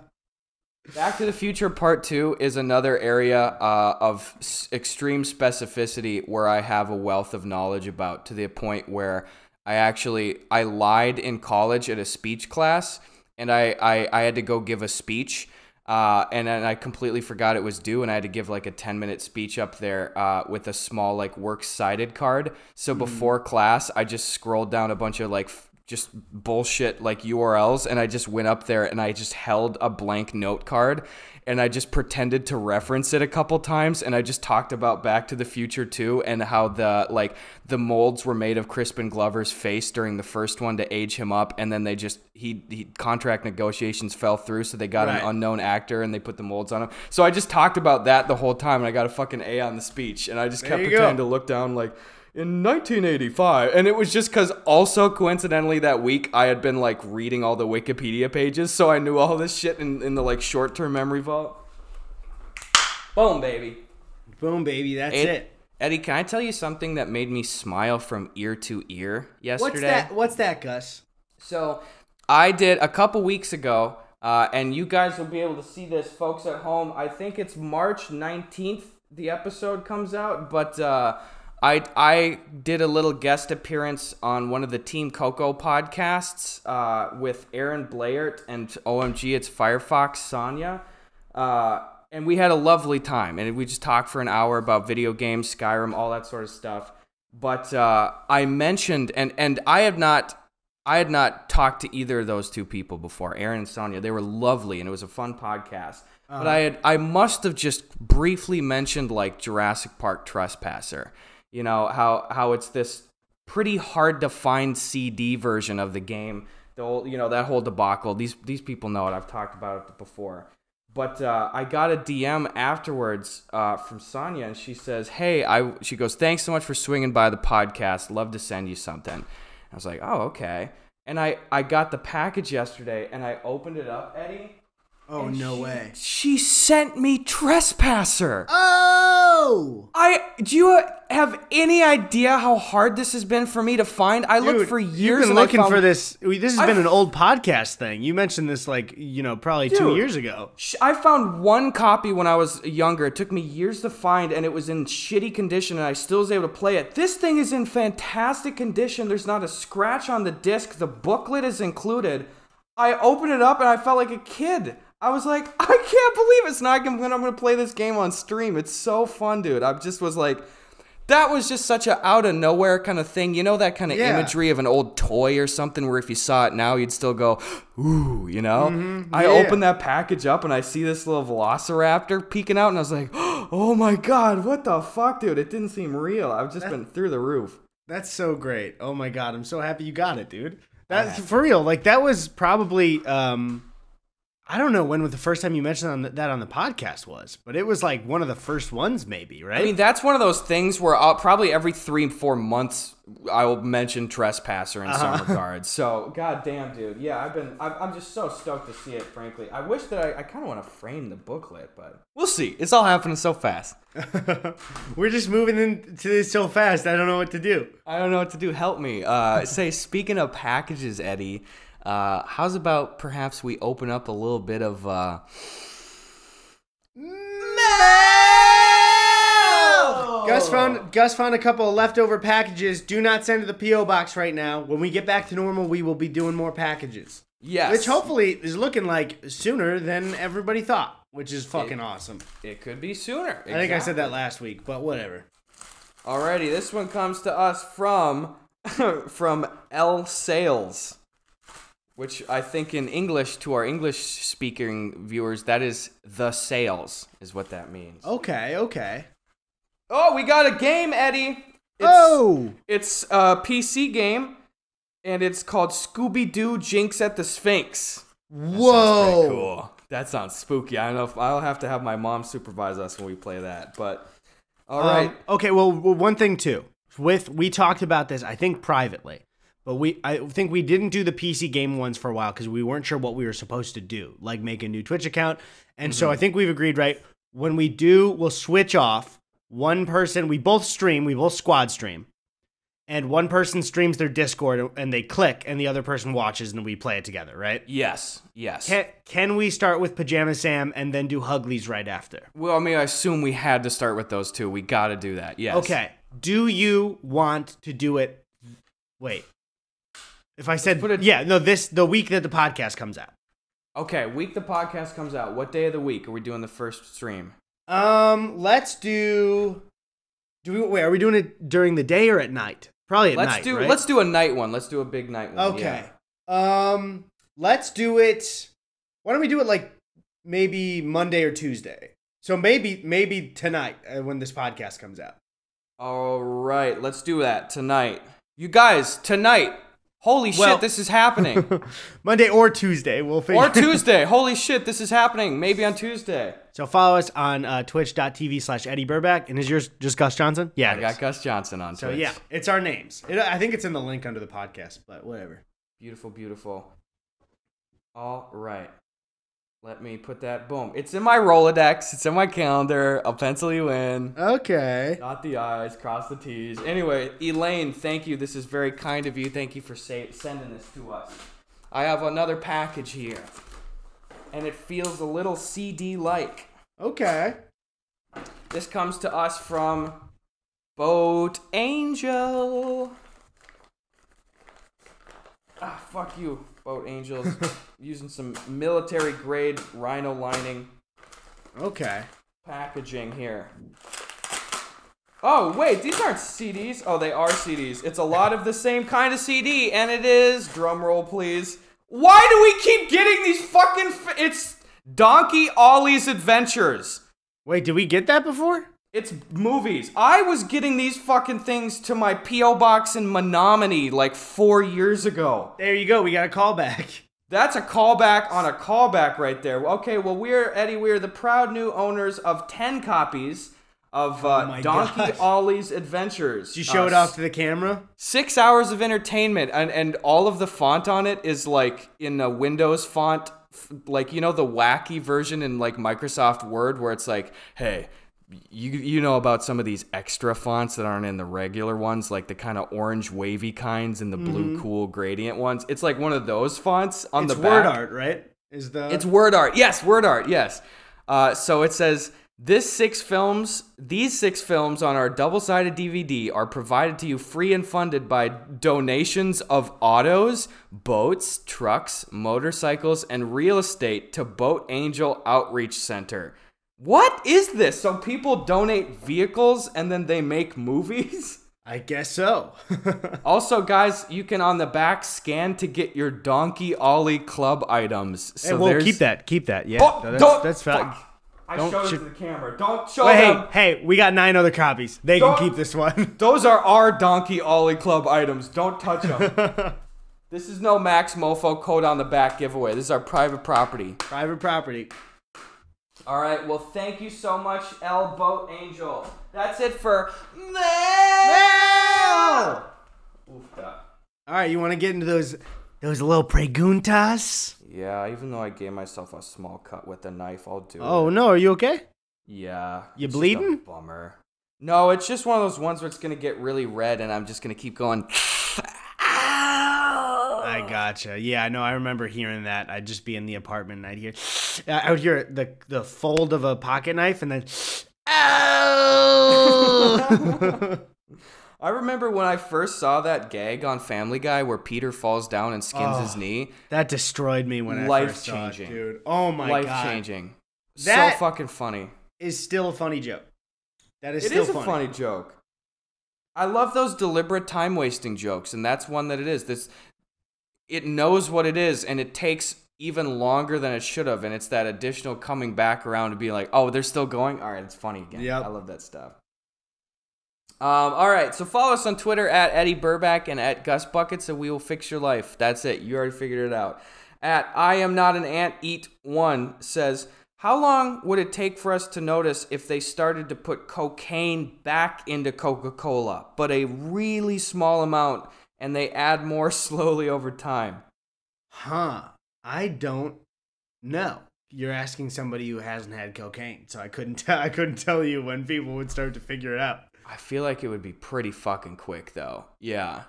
Back to the Future Part 2 is another area of extreme specificity where I have a wealth of knowledge about, to the point where I lied in college at a speech class, and I had to go give a speech, and then I completely forgot it was due, and I had to give like a 10-minute speech up there with a small like works cited card. So before class, I just scrolled down a bunch of like just bullshit like URLs, and I just went up there and I just held a blank note card and I just pretended to reference it a couple times, and I just talked about Back to the Future 2 and how the molds were made of Crispin Glover's face during the first one to age him up, and then they just he contract negotiations fell through, so they got an unknown actor and they put the molds on him. So I just talked about that the whole time, and I got a fucking A on the speech, and I just kept pretending to look down like, in 1985, and it was just because also coincidentally that week I had been like reading all the Wikipedia pages, so I knew all this shit in the like short-term memory vault. Boom, baby. Boom, baby. That's it. Eddie, can I tell you something that made me smile from ear to ear yesterday? What's that, Gus? So I did a couple weeks ago, and you guys will be able to see this, folks at home. I think it's March 19th the episode comes out, but I did a little guest appearance on one of the Team Coco podcasts with Aaron Blair and OMG, it's Firefox Sonia. And we had a lovely time. And we just talked for an hour about video games, Skyrim, all that sort of stuff. But I mentioned, and I had not talked to either of those two people before, Aaron and Sonia. They were lovely, and it was a fun podcast. But I must have just briefly mentioned like Jurassic Park Trespasser. You know, how it's this pretty hard to find CD version of the game. The whole, you know, that whole debacle. These people know it. I've talked about it before. But I got a DM afterwards from Sonia, and she says, "Hey," she goes, "Thanks so much for swinging by the podcast. Love to send you something." I was like, "Oh, okay." And I got the package yesterday, and I opened it up, Eddie. Oh, no way. She sent me Trespasser. Oh! Do you have any idea how hard this has been for me to find? I looked for years. You've been looking for this. This has been an old podcast thing. You mentioned this like, probably 2 years ago. I found one copy when I was younger. It took me years to find, and it was in shitty condition, and I still was able to play it. This thing is in fantastic condition. There's not a scratch on the disc. The booklet is included. I opened it up, and I felt like a kid. I was like, I can't believe it. So now I'm going to play this game on stream. It's so fun, dude. I just was like, that was just such a out of nowhere kind of thing. You know, that kind of imagery of an old toy or something where if you saw it now, you'd still go, ooh, you know? Mm-hmm. I opened that package up and I see this little velociraptor peeking out and I was like, oh my God, what the fuck, dude? It didn't seem real. I've just been through the roof. That's so great. Oh my God, I'm so happy you got it, dude. That's for real. Like, that was probably... I don't know when was the first time you mentioned that on the podcast was, but it was like one of the first ones maybe, right? I mean, that's one of those things where I'll probably every 3-4 months I will mention Trespasser in some regards. So, goddamn, dude. Yeah, I'm just so stoked to see it, frankly. I wish that I kind of want to frame the booklet, but we'll see. It's all happening so fast. We're just moving into this so fast, I don't know what to do. I don't know what to do. Help me. Speaking of packages, Eddie... how's about perhaps we open up a little bit of mail? Gus found a couple of leftover packages. Do not send to the P.O. box right now. When we get back to normal, we will be doing more packages. Yes. Which hopefully is looking like sooner than everybody thought, which is fucking awesome. It could be sooner. Exactly. I think I said that last week, but whatever. Alrighty, this one comes to us from L Sales. Which I think in English, to our English-speaking viewers, that is the sales, is what that means. Okay. Oh, we got a game, Eddie! It's a PC game, and it's called Scooby-Doo Jinx at the Sphinx. Whoa! That sounds pretty cool. That sounds spooky. I don't know if I'll have to have my mom supervise us when we play that, but... All right. Okay, well, one thing, too. We talked about this, I think, privately. But I think we didn't do the PC game ones for a while because we weren't sure what we were supposed to do, like make a new Twitch account. And so I think we've agreed, right? When we do, we'll switch off. one person, we both squad stream. And one person streams their Discord and they click and the other person watches and we play it together, right? Yes. Can we start with Pajama Sam and then do Huglies right after? Well, I mean, I assume we had to start with those two. We got to do that. Yes. Okay. Do you want to do it? Wait. If I said, the week that the podcast comes out. Okay, week the podcast comes out. What day of the week are we doing the first stream? Let's do. Are we doing it during the day or at night? Probably at night. Right? Let's do a night one. Let's do a big night one. Okay. Yeah. Let's do it. Why don't we do it like maybe Monday or Tuesday? So maybe tonight when this podcast comes out. All right, let's do that tonight. You guys, tonight. Holy shit, this is happening. Monday or Tuesday, we'll figure. Or Tuesday. Holy shit, this is happening. Maybe on Tuesday. So follow us on twitch.tv/Eddie Burback. And is yours just Gus Johnson? Yeah, I got Gus Johnson on Twitch. So yeah, it's our names. I think it's in the link under the podcast, but whatever. Beautiful. All right. Let me put that. Boom. It's in my Rolodex. It's in my calendar. I'll pencil you in. Okay. Dot the I's, cross the T's. Anyway, Elaine, thank you. This is very kind of you. Thank you for sending this to us. I have another package here. And it feels a little CD-like. Okay. This comes to us from Boat Angel. Ah, fuck you, Boat Angels. Using some military-grade rhino lining. Okay. Packaging here. Oh, wait, these aren't CDs. Oh, they are CDs. It's a lot of the same kind of CD, and it is, drum roll please. Why do we keep getting these fucking, it's Donkey Ollie's Adventures. Wait, did we get that before? It's movies. I was getting these fucking things to my P.O. box in Menominee like 4 years ago. There you go, we got a callback. That's a callback on a callback right there. Okay, well, we're the proud new owners of 10 copies of Donkey Ollie's Adventures. Did you show it off to the camera? 6 hours of entertainment, and all of the font on it is like in a Windows font, like, you know, the wacky version in like Microsoft Word where it's like, hey, you know about some of these extra fonts that aren't in the regular ones, like the kind of orange wavy kinds and the blue cool gradient ones. It's like one of those fonts on the back. It's word art, right? It's word art. Yes, word art. Yes. So it says these six films on our double-sided DVD are provided to you free and funded by donations of autos, boats, trucks, motorcycles, and real estate to Boat Angel Outreach Center. What is this? So people donate vehicles and then they make movies? I guess so. Also, guys, you can on the back scan to get your Donkey Ollie Club items. So we'll keep that. Yeah. Oh, that's fine. I showed it to the camera. Don't show them. Hey, we got 9 other copies. They can keep this one. Those are our Donkey Ollie Club items. Don't touch them. This is no Max Mofo code on the back giveaway. This is our private property. Private property. All right, well, thank you so much, El Boat Angel. That's it for Mail! All right, you want to get into those little preguntas? Yeah, even though I gave myself a small cut with the knife, I'll do it. Oh, no, are you okay? Yeah. You bleeding? Just a bummer. No, it's just one of those ones where it's going to get really red, and I'm just going to keep going... I gotcha. Yeah, no, I remember hearing that. I'd just be in the apartment and I would hear the fold of a pocket knife and then, oh! I remember when I first saw that gag on Family Guy where Peter falls down and skins his knee. That destroyed me when I first saw it, dude. Oh my god. Life-changing. That so fucking funny. Is still a funny joke. That is still funny. It is a funny joke. I love those deliberate time-wasting jokes, and that's one that it is. It knows what it is, and it takes even longer than it should have, and it's that additional coming back around to be like, oh, they're still going? All right, it's funny again. Yep. I love that stuff. All right, so follow us on Twitter at Eddie Burback and at Gus Buckets, and we will fix your life. That's it. You already figured it out. At I Am Not an Ant Eat One says, how long would it take for us to notice if they started to put cocaine back into Coca-Cola, but a really small amount, and they add more slowly over time? I don't know. you're asking somebody who hasn't had cocaine, so I couldn't tell you when people would start to figure it out. I feel like it would be pretty fucking quick, though. Yeah.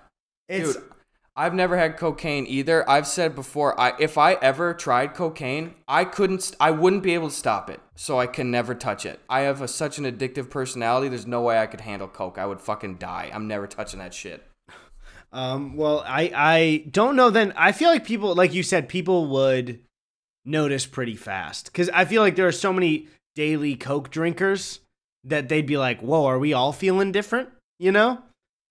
It's Dude, I've never had cocaine either. I've said before, if I ever tried cocaine, I wouldn't be able to stop it. So I can never touch it. I have such an addictive personality. There's no way I could handle coke. I would fucking die. I'm never touching that shit. Well, I don't know then. I feel like people, like you said, people would notice pretty fast. Because I feel like there are so many daily coke drinkers that they'd be like, whoa, are we all feeling different? You know?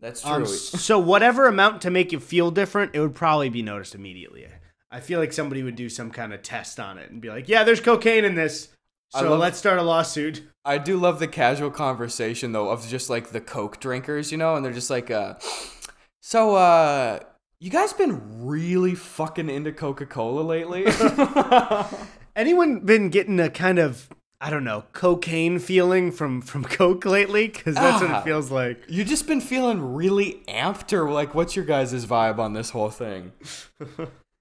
That's true. So whatever amount to make you feel different, it would probably be noticed immediately. I feel like somebody would do some kind of test on it and be like, yeah, there's cocaine in this. So let's start a lawsuit. I do love the casual conversation, though, of just like the coke drinkers, you know? And they're just like, so, you guys been really fucking into Coca-Cola lately? Anyone been getting a kind of, I don't know, cocaine feeling from Coke lately? Because that's what it feels like. You just been feeling really amped, or like, what's your guys' vibe on this whole thing?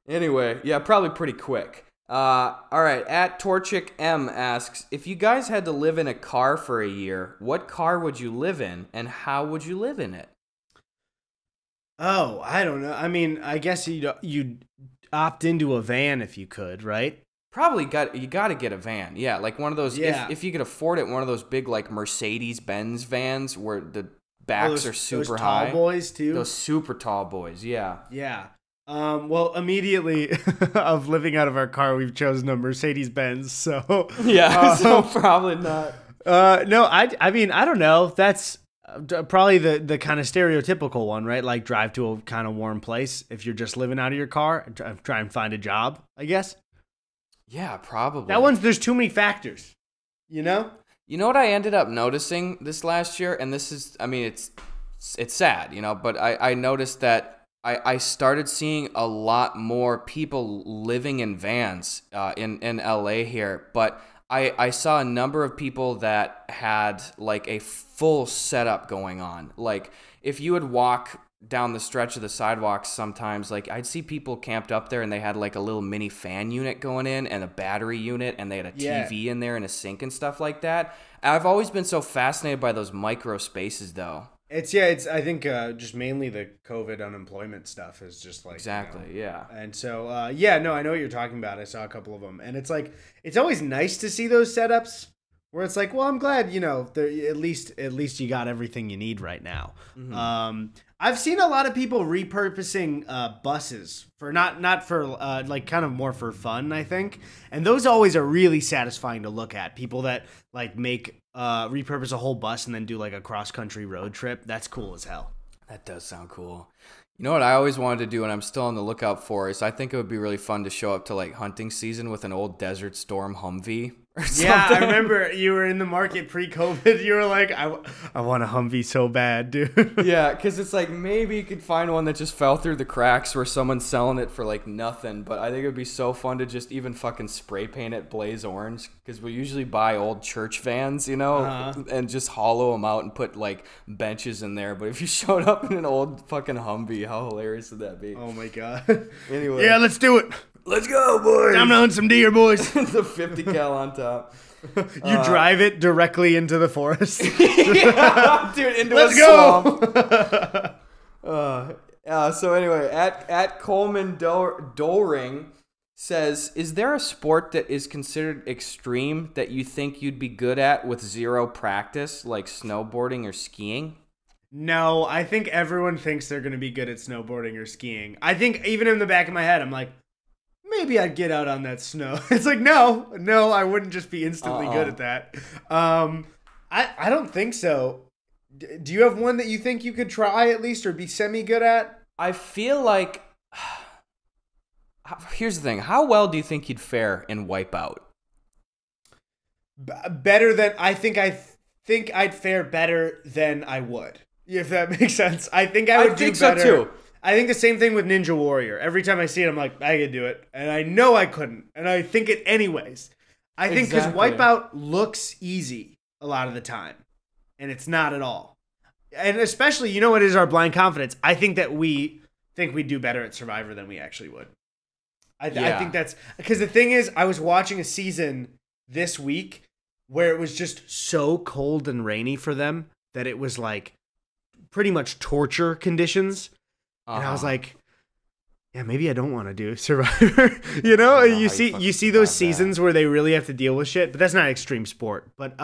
Anyway, yeah, probably pretty quick. All right, at Torchic M asks, if you guys had to live in a car for a year, what car would you live in, and how would you live in it? Oh, I don't know. I mean, I guess you'd opt into a van if you could, right? Probably you got to get a van. Yeah, like one of those, Yeah. if you could afford it, one of those big like Mercedes-Benz vans where the backs are super high. Those tall boys too. Those super tall boys, yeah. Yeah. Well, immediately of living out of our car, we've chosen a Mercedes-Benz. So yeah, so probably not. No, I mean, I don't know. That's probably the kind of stereotypical one, right? Like drive to a kind of warm place if you're just living out of your car and try and find a job, I guess. Yeah, probably. That one's, there's too many factors, you know? You know what I ended up noticing this last year? And this is, I mean, it's sad, you know, but I noticed that I started seeing a lot more people living in vans in LA here. But I saw a number of people that had like a full setup going on. Like if you would walk down the stretch of the sidewalks sometimes, like I'd see people camped up there and they had like a little mini fan unit going in and a battery unit, and they had a TV in there and a sink and stuff like that. I've always been so fascinated by those micro spaces though. It's I think just mainly the COVID unemployment stuff is just like, exactly, you know, yeah. And so yeah, no, I know what you're talking about. I saw a couple of them, and it's like, it's always nice to see those setups where it's like, well, I'm glad, you know, at least you got everything you need right now. Mm-hmm. I've seen a lot of people repurposing buses for not for like kind of more for fun, I think. And those always are really satisfying to look at. People that like make repurpose a whole bus and then do like a cross-country road trip. That's cool as hell. That does sound cool. You know what I always wanted to do, and I'm still on the lookout for, is I think it would be really fun to show up to like hunting season with an old Desert Storm Humvee or something. Yeah, I remember you were in the market pre-COVID. You were like, I want a Humvee so bad, dude. Yeah, because it's like maybe you could find one that just fell through the cracks where someone's selling it for like nothing. But I think it would be so fun to just even fucking spray paint it blaze orange, because we usually buy old church vans, you know, and just hollow them out and put like benches in there. But if you showed up in an old fucking Humvee, how hilarious would that be? Oh my god. Anyway. Yeah, let's do it. Let's go, boys. I'm hunting some deer, boys. The 50 cal on top. You drive it directly into the forest. Yeah, dude, into Let's a swamp. So anyway, at Coleman Doring says, is there a sport that is considered extreme that you think you'd be good at with zero practice, like snowboarding or skiing? No, I think everyone thinks they're going to be good at snowboarding or skiing. I think even in the back of my head, I'm like, maybe I'd get out on that snow. It's like, no, I wouldn't just be instantly good at that. I don't think so. Do you have one that you think you could try at least or be semi-good at? I feel like, here's the thing. How well do you think you'd fare in Wipeout? Better than, I think I'd fare better than I would. If that makes sense. I think I would do better. So too. I think the same thing with Ninja Warrior. Every time I see it, I'm like, I could do it. And I know I couldn't. And I think it anyways. I think because Wipeout looks easy a lot of the time. And it's not at all. And especially, you know what is our blind confidence? I think that we think we'd do better at Survivor than we actually would. I think that's because the thing is, I was watching a season this week where it was just so cold and rainy for them that it was like pretty much torture conditions. And I was like, yeah, maybe I don't want to do Survivor. You know, you see those seasons where they really have to deal with shit, but that's not extreme sport. But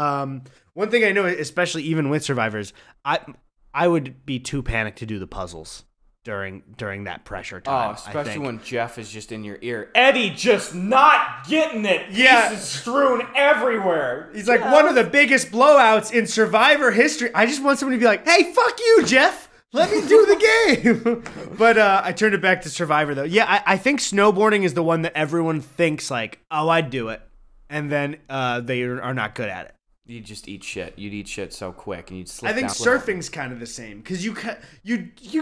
one thing I know, especially even with Survivors, I would be too panicked to do the puzzles during that pressure time. Oh, especially when Jeff is just in your ear. Eddie just not getting it. Yeah. Pieces strewn everywhere. He's like, one of the biggest blowouts in Survivor history. I just want somebody to be like, hey, fuck you, Jeff. Let me do the game. But I turned it back to Survivor, though. Yeah, I think snowboarding is the one that everyone thinks like, oh, I'd do it. And then they are not good at it. You just eat shit. You'd eat shit so quick, and you'd slip. I think down. surfing's kind of the same because you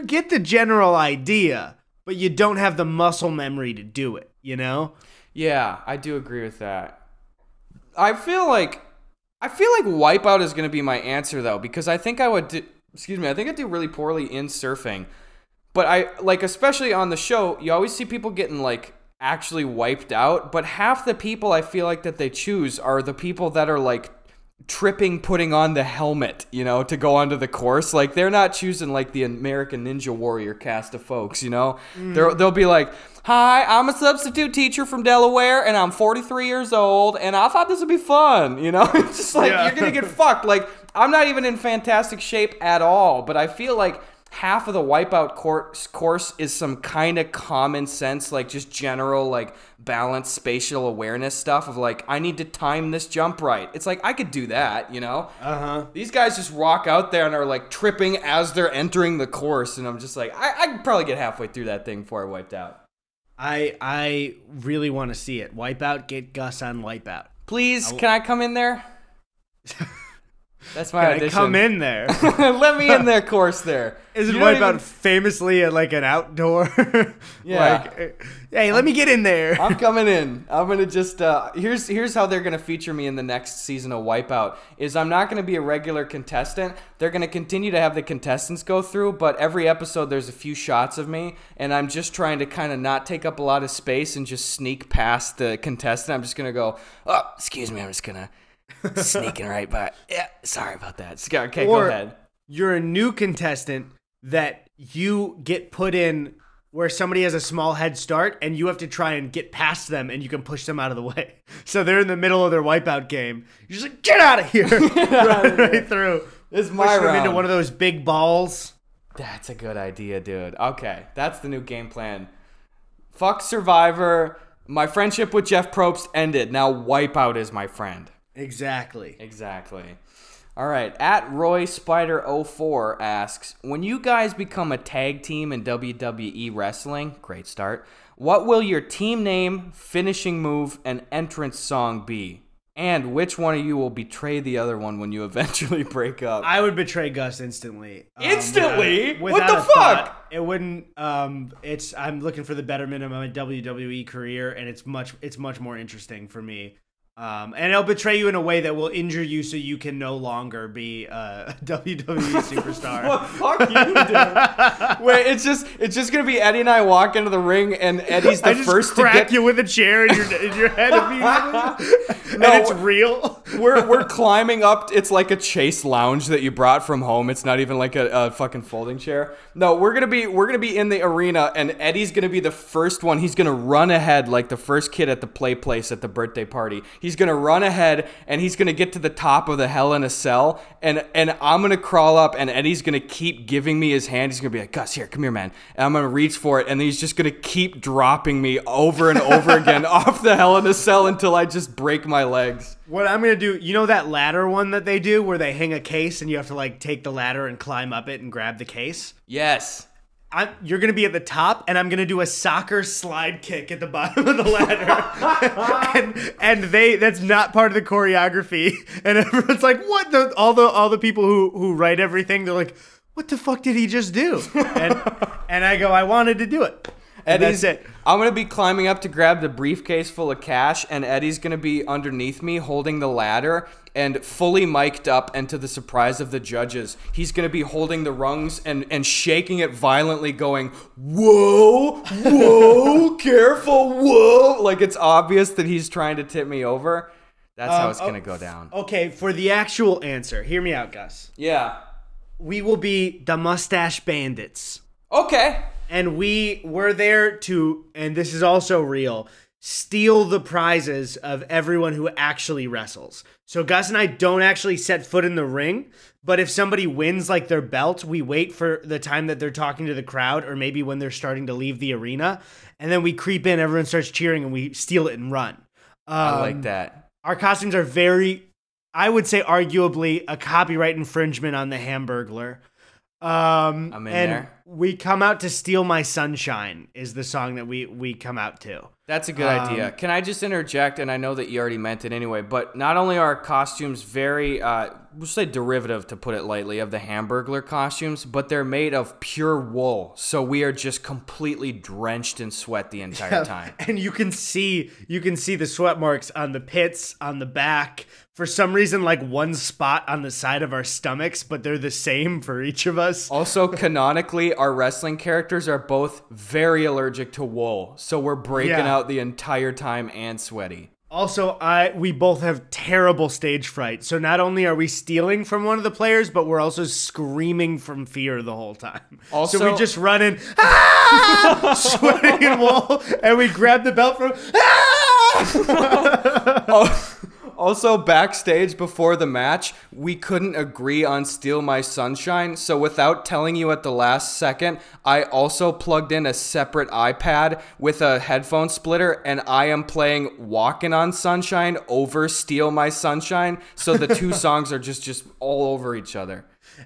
get the general idea, but you don't have the muscle memory to do it. You know? Yeah, I do agree with that. I feel like Wipeout is going to be my answer though, because I think I would do. Excuse me. I think I do really poorly in surfing, but I like, especially on the show, you always see people getting like actually wiped out, but half the people I feel like that they choose are the people that are like tripping putting on the helmet, you know, to go onto the course. Like, they're not choosing like the American Ninja Warrior cast of folks, you know. They'll be like, hi, I'm a substitute teacher from Delaware and I'm 43 years old and I thought this would be fun, you know. It's just like, you're gonna get fucked. Like, I'm not even in fantastic shape at all, but I feel like half of the Wipeout course is some kind of common sense, like just general like balanced spatial awareness stuff of like, I need to time this jump right. It's like, I could do that, you know? These guys just walk out there and are like tripping as they're entering the course, and I'm just like, I could probably get halfway through that thing before I wiped out. I really want to see it. Wipeout, get Gus on Wipeout. Please, can I come in there? That's my audition. Come in there. Let me in there, course there. Isn't Wipeout famously at like an outdoor? Yeah. Like, hey, let me get in there. I'm coming in. I'm gonna just here's how they're gonna feature me in the next season of Wipeout. Is I'm not gonna be a regular contestant. They're gonna continue to have the contestants go through, but every episode there's a few shots of me, and I'm just trying to kind of not take up a lot of space and just sneak past the contestant. I'm just gonna go, oh, excuse me, I'm just gonna sneaking right by. Yeah, sorry about that. Okay, go ahead. You're a new contestant that you get put in where somebody has a small head start and you have to try and get past them and you can push them out of the way. So they're in the middle of their Wipeout game. You're just like, get out of here. right through. This is my push round. them into one of those big balls. That's a good idea, dude. Okay, that's the new game plan. Fuck Survivor. My friendship with Jeff Probst ended. Now Wipeout is my friend. Exactly. All right. At Roy Spider 04 asks, when you guys become a tag team in WWE wrestling, great start, what will your team name, finishing move, and entrance song be? And which one of you will betray the other one when you eventually break up? I would betray Gus instantly. Instantly? Without what the fuck? It wouldn't. I'm looking for the betterment of my WWE career, and it's much more interesting for me. And it'll betray you in a way that will injure you so you can no longer be a WWE superstar. Well, fuck you, dude. Wait, it's just gonna be Eddie and I walk into the ring and Eddie's the first to get you with a chair in your head immediately. No, and it's real. We're climbing up. It's like a Chase lounge that you brought from home. It's not even like a fucking folding chair. No, we're gonna be in the arena and Eddie's gonna be the first one. He's gonna run ahead like the first kid at the play place at the birthday party. He's going to run ahead, and he's going to get to the top of the Hell in a Cell, and I'm going to crawl up, and Eddie's going to keep giving me his hand. He's going to be like, Gus, here, come here, man. And I'm going to reach for it, and then he's just going to keep dropping me over and over again off the Hell in a Cell until I just break my legs. What I'm going to do, you know that ladder one that they do where they hang a case, and you have to like take the ladder and climb up it and grab the case? Yes. You're going to be at the top, and I'm going to do a soccer slide kick at the bottom of the ladder. and that's not part of the choreography. And everyone's like, what? All the people who write everything, they're like, what the fuck did he just do? And I go, I wanted to do it. Eddie's, that's it. I'm going to be climbing up to grab the briefcase full of cash, and Eddie's going to be underneath me holding the ladder and fully mic'd up, and to the surprise of the judges, he's going to be holding the rungs and shaking it violently, going, whoa, whoa, careful, whoa. Like, it's obvious that he's trying to tip me over. That's how it's going to go down. Okay, for the actual answer, hear me out, Gus. Yeah. We will be the Mustache Bandits. Okay. And we were there to, and this is also real, steal the prizes of everyone who actually wrestles. So Gus and I don't actually set foot in the ring, but if somebody wins like their belt, we wait for the time that they're talking to the crowd, or maybe when they're starting to leave the arena, and then we creep in, everyone starts cheering, and we steal it and run. I like that. Our costumes are very, I would say arguably a copyright infringement on the Hamburglar. I'm in there. We come out to steal my sunshine is the song that we come out to. That's a good idea. Can I just interject? And I know that you already meant it anyway, but not only are our costumes very, we'll say derivative, to put it lightly, of the Hamburglar costumes, but they're made of pure wool. So we are just completely drenched in sweat the entire time. And you can see the sweat marks on the pits, on the back. For some reason, like one spot on the side of our stomachs, but they're the same for each of us. Also, canonically, our wrestling characters are both very allergic to wool. So we're breaking out the entire time and sweaty. Also, we both have terrible stage fright. So not only are we stealing from one of the players, but we're also screaming from fear the whole time. Also, so we just run in, sweating in wool, and we grab the belt from, Also, backstage before the match, we couldn't agree on Steal My Sunshine, so without telling you at the last second, I also plugged in a separate iPad with a headphone splitter, and I am playing Walkin' on Sunshine over Steal My Sunshine, so the two songs are just all over each other.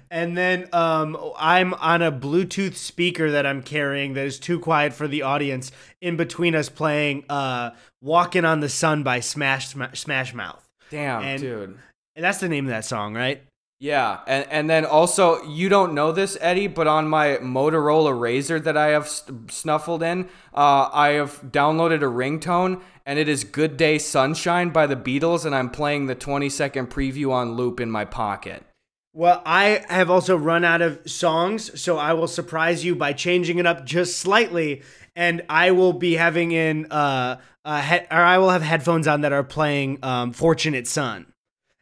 And then I'm on a Bluetooth speaker that I'm carrying that is too quiet for the audience in between us playing Walkin' on the Sun by Smash Mouth. Damn, dude. And that's the name of that song, right? Yeah, and then also, you don't know this, Eddie, but on my Motorola Razr that I have snuffled in, I have downloaded a ringtone, and it is Good Day Sunshine by the Beatles, and I'm playing the 20-second preview on loop in my pocket. Well, I have also run out of songs, so I will surprise you by changing it up just slightly, and I will be having I will have headphones on that are playing Fortunate Son.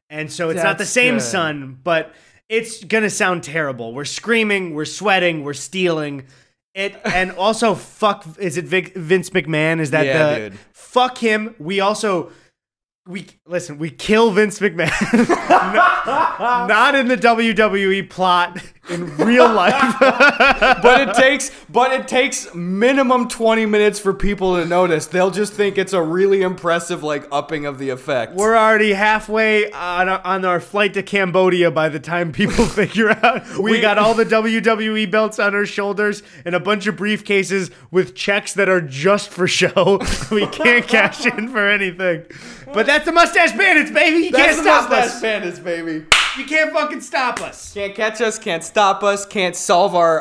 And so it's not the same sun, but it's going to sound terrible. We're screaming, we're sweating, we're stealing. And also, fuck, is it Vince McMahon? Is that dude. Fuck him. We also... We kill Vince McMahon. Not in the WWE plot, in real life. but it takes minimum 20 minutes for people to notice. They'll just think it's a really impressive upping of the effect. We're already halfway on our flight to Cambodia by the time people figure out we got all the WWE belts on our shoulders and a bunch of briefcases with checks that are just for show. We can't cash in for anything. But that's the Mustache Bandits, baby. You can't stop us. Mustache Bandits, baby. You can't fucking stop us. Can't catch us, can't stop us, can't solve our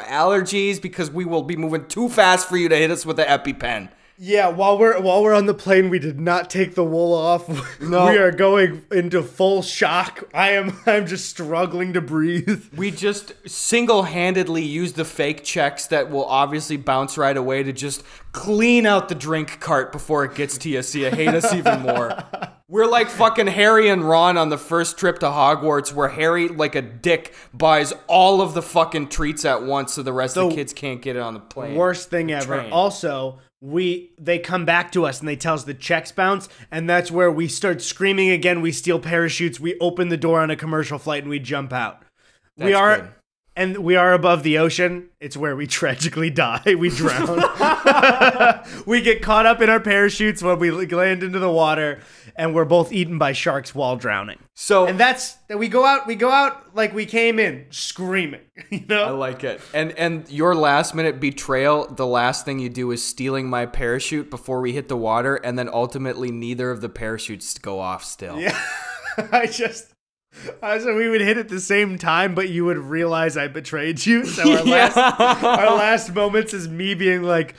allergies because we will be moving too fast for you to hit us with the EpiPen. Yeah, while we're on the plane, we did not take the wool off. No. We are going into full shock. I'm just struggling to breathe. We just single-handedly use the fake checks that will obviously bounce right away to just clean out the drink cart before it gets to you so you hate us even more. We're like fucking Harry and Ron on the first trip to Hogwarts where Harry, like a dick, buys all of the fucking treats at once so the rest of the kids can't get it on the plane. Worst thing ever. Train. Also... They come back to us and they tell us the checks bounce, and that's where we start screaming again. We steal parachutes, we open the door on a commercial flight, and we jump out. That's good. And we are above the ocean. It's where we tragically die. We drown. We get caught up in our parachutes when we land into the water, and we're both eaten by sharks while drowning. And that's that. We go out like we came in, screaming. You know? I like it. And your last minute betrayal, the last thing you do is stealing my parachute before we hit the water, and then ultimately neither of the parachutes go off still. Yeah. So we would hit at the same time, but you would realize I betrayed you. So our last moments is me being like,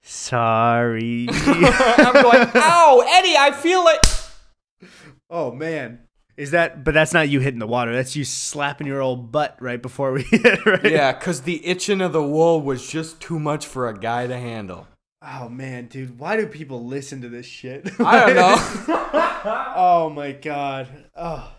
sorry. I'm going, ow, Eddie, I feel it. Oh, man. But that's not you hitting the water. That's you slapping your old butt right before we hit, right? Yeah, because the itching of the wool was just too much for a guy to handle. Oh, man, dude. Why do people listen to this shit? I don't know. Oh, my God. Oh.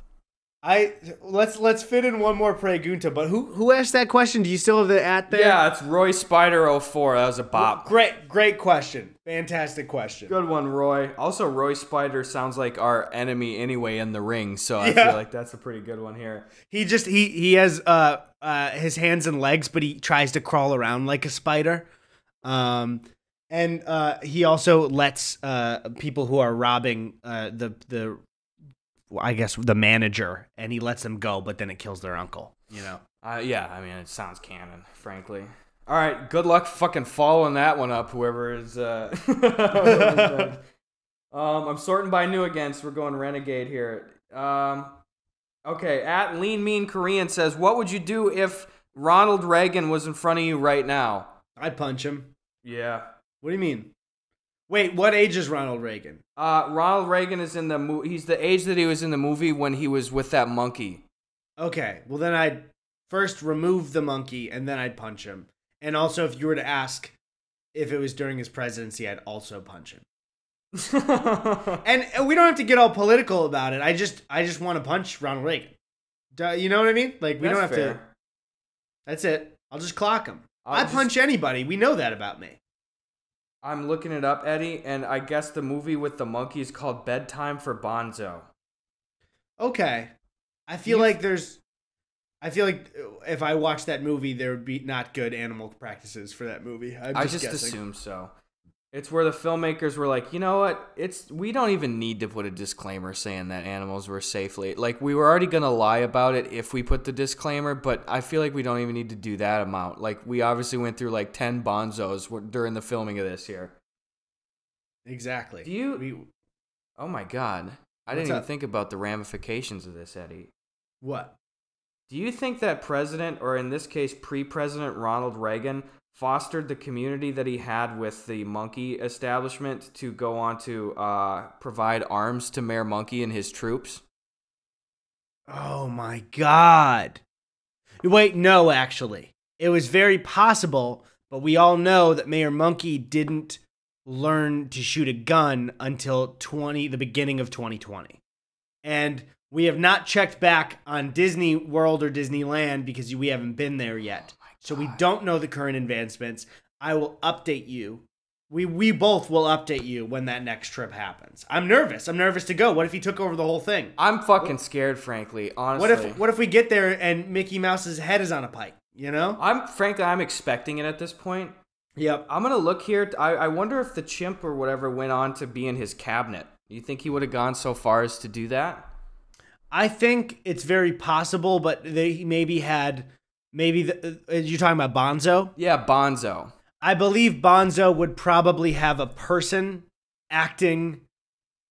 Let's fit in one more Pregunta, but who asked that question? Do you still have the @ there? Yeah, it's Roy Spider 04. That was a bop. Great question. Fantastic question. Good one, Roy. Also, Roy Spider sounds like our enemy anyway in the ring, so I feel like that's a pretty good one here. He has his hands and legs, but he tries to crawl around like a spider. And he also lets people who are robbing I guess the manager, and he lets them go, but then it kills their uncle, you know? Yeah, I mean, it sounds canon, frankly. All right, good luck fucking following that one up, whoever is... I'm sorting by new again, so we're going Renegade here. Okay, at Lean Mean Korean says, what would you do if Ronald Reagan was in front of you right now? I'd punch him. Yeah. What do you mean? Wait, what age is Ronald Reagan? Ronald Reagan is in the movie. He's the age that he was in the movie when he was with that monkey. Okay, well then I'd first remove the monkey and then I'd punch him. And also, if you were to ask if it was during his presidency, I'd also punch him. And we don't have to get all political about it. I just want to punch Ronald Reagan. You know what I mean? Like we don't have to. That's it. I'll just clock him. I punch anybody. We know that about me. I'm looking it up, Eddie, and I guess the movie with the monkey is called Bedtime for Bonzo. Okay. I feel like if I watched that movie, there would be not good animal practices for that movie. I just assume so. It's where the filmmakers were like, you know what? We don't even need to put a disclaimer saying that animals were safely. Like, we were already going to lie about it if we put the disclaimer, but I feel like we don't even need to do that amount. Like, we obviously went through like 10 Bonzos during the filming of this here. Exactly. Oh my God. I didn't even think about the ramifications of this, Eddie. What? Do you think that President, or in this case, pre-President Ronald Reagan, fostered the community that he had with the monkey establishment to go on to provide arms to Mayor Monkey and his troops? Oh my God. Wait, no, actually. It was very possible, but we all know that Mayor Monkey didn't learn to shoot a gun until the beginning of 2020. And we have not checked back on Disney World or Disneyland because we haven't been there yet. So we don't know the current advancements. I will update you. We both will update you when that next trip happens. I'm nervous. I'm nervous to go. What if he took over the whole thing? I'm fucking scared, frankly, honestly. What if we get there and Mickey Mouse's head is on a pike, you know? I'm expecting it at this point. Yep. I'm going to look here. I wonder if the chimp or whatever went on to be in his cabinet. You think he would have gone so far as to do that? I think it's very possible, but they maybe had... you're talking about Bonzo? Yeah, Bonzo. I believe Bonzo would probably have a person acting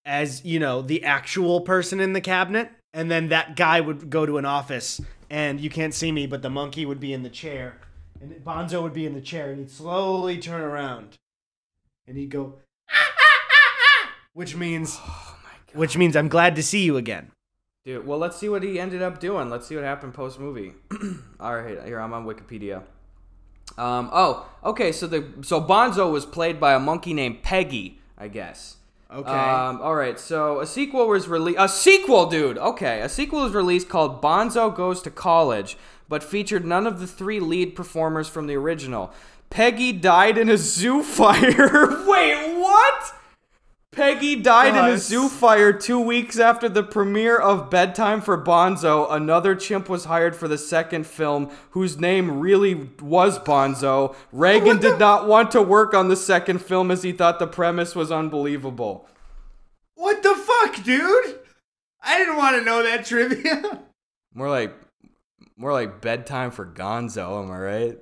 as, you know, the actual person in the cabinet. And then that guy would go to an office and you can't see me, but the monkey would be in the chair. And Bonzo would be in the chair and he'd slowly turn around. And he'd go, ah, ah, ah, ah, which means I'm glad to see you again. Dude, well, let's see what he ended up doing. Let's see what happened post-movie. All right, here, I'm on Wikipedia. Okay, so Bonzo was played by a monkey named Peggy, I guess. Okay. All right, so a sequel was released. A sequel, dude! Okay, a sequel was released called Bonzo Goes to College, but featured none of the 3 lead performers from the original. Peggy died in a zoo fire. Wait, what? Peggy died in a zoo fire 2 weeks after the premiere of Bedtime for Bonzo. Another chimp was hired for the second film, whose name really was Bonzo. Reagan did not want to work on the second film as he thought the premise was unbelievable. What the fuck, dude? I didn't want to know that trivia. More like Bedtime for Gonzo, am I right?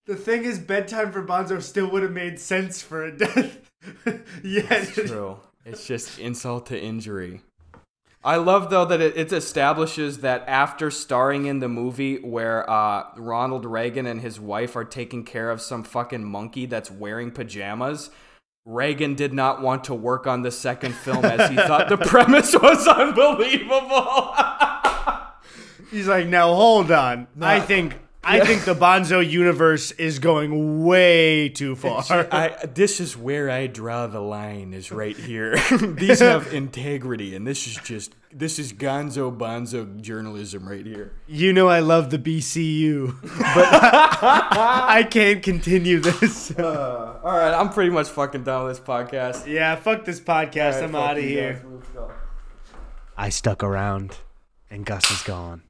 The thing is, Bedtime for Bonzo still would have made sense for a death. Yeah, it's true. It's just insult to injury. I love, though, that it establishes that after starring in the movie where Ronald Reagan and his wife are taking care of some fucking monkey that's wearing pajamas, Reagan did not want to work on the second film as he thought the premise was unbelievable. He's like, now hold on. No. I think the Bonzo universe is going way too far. This is where I draw the line, is right here. These have integrity, and this is gonzo bonzo journalism right here. You know I love the BCU, but I can't continue this. All right, I'm pretty much fucking done with this podcast. Yeah, fuck this podcast. Right, I'm out of here. I stuck around, and Gus is gone.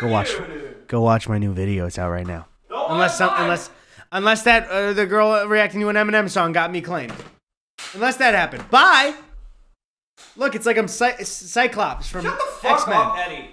Go watch my new video. It's out right now. Unless that the girl reacting to an Eminem song got me claimed. Unless that happened. Bye. Look, it's like I'm Cyclops from X-Men. Shut the fuck up, Eddie.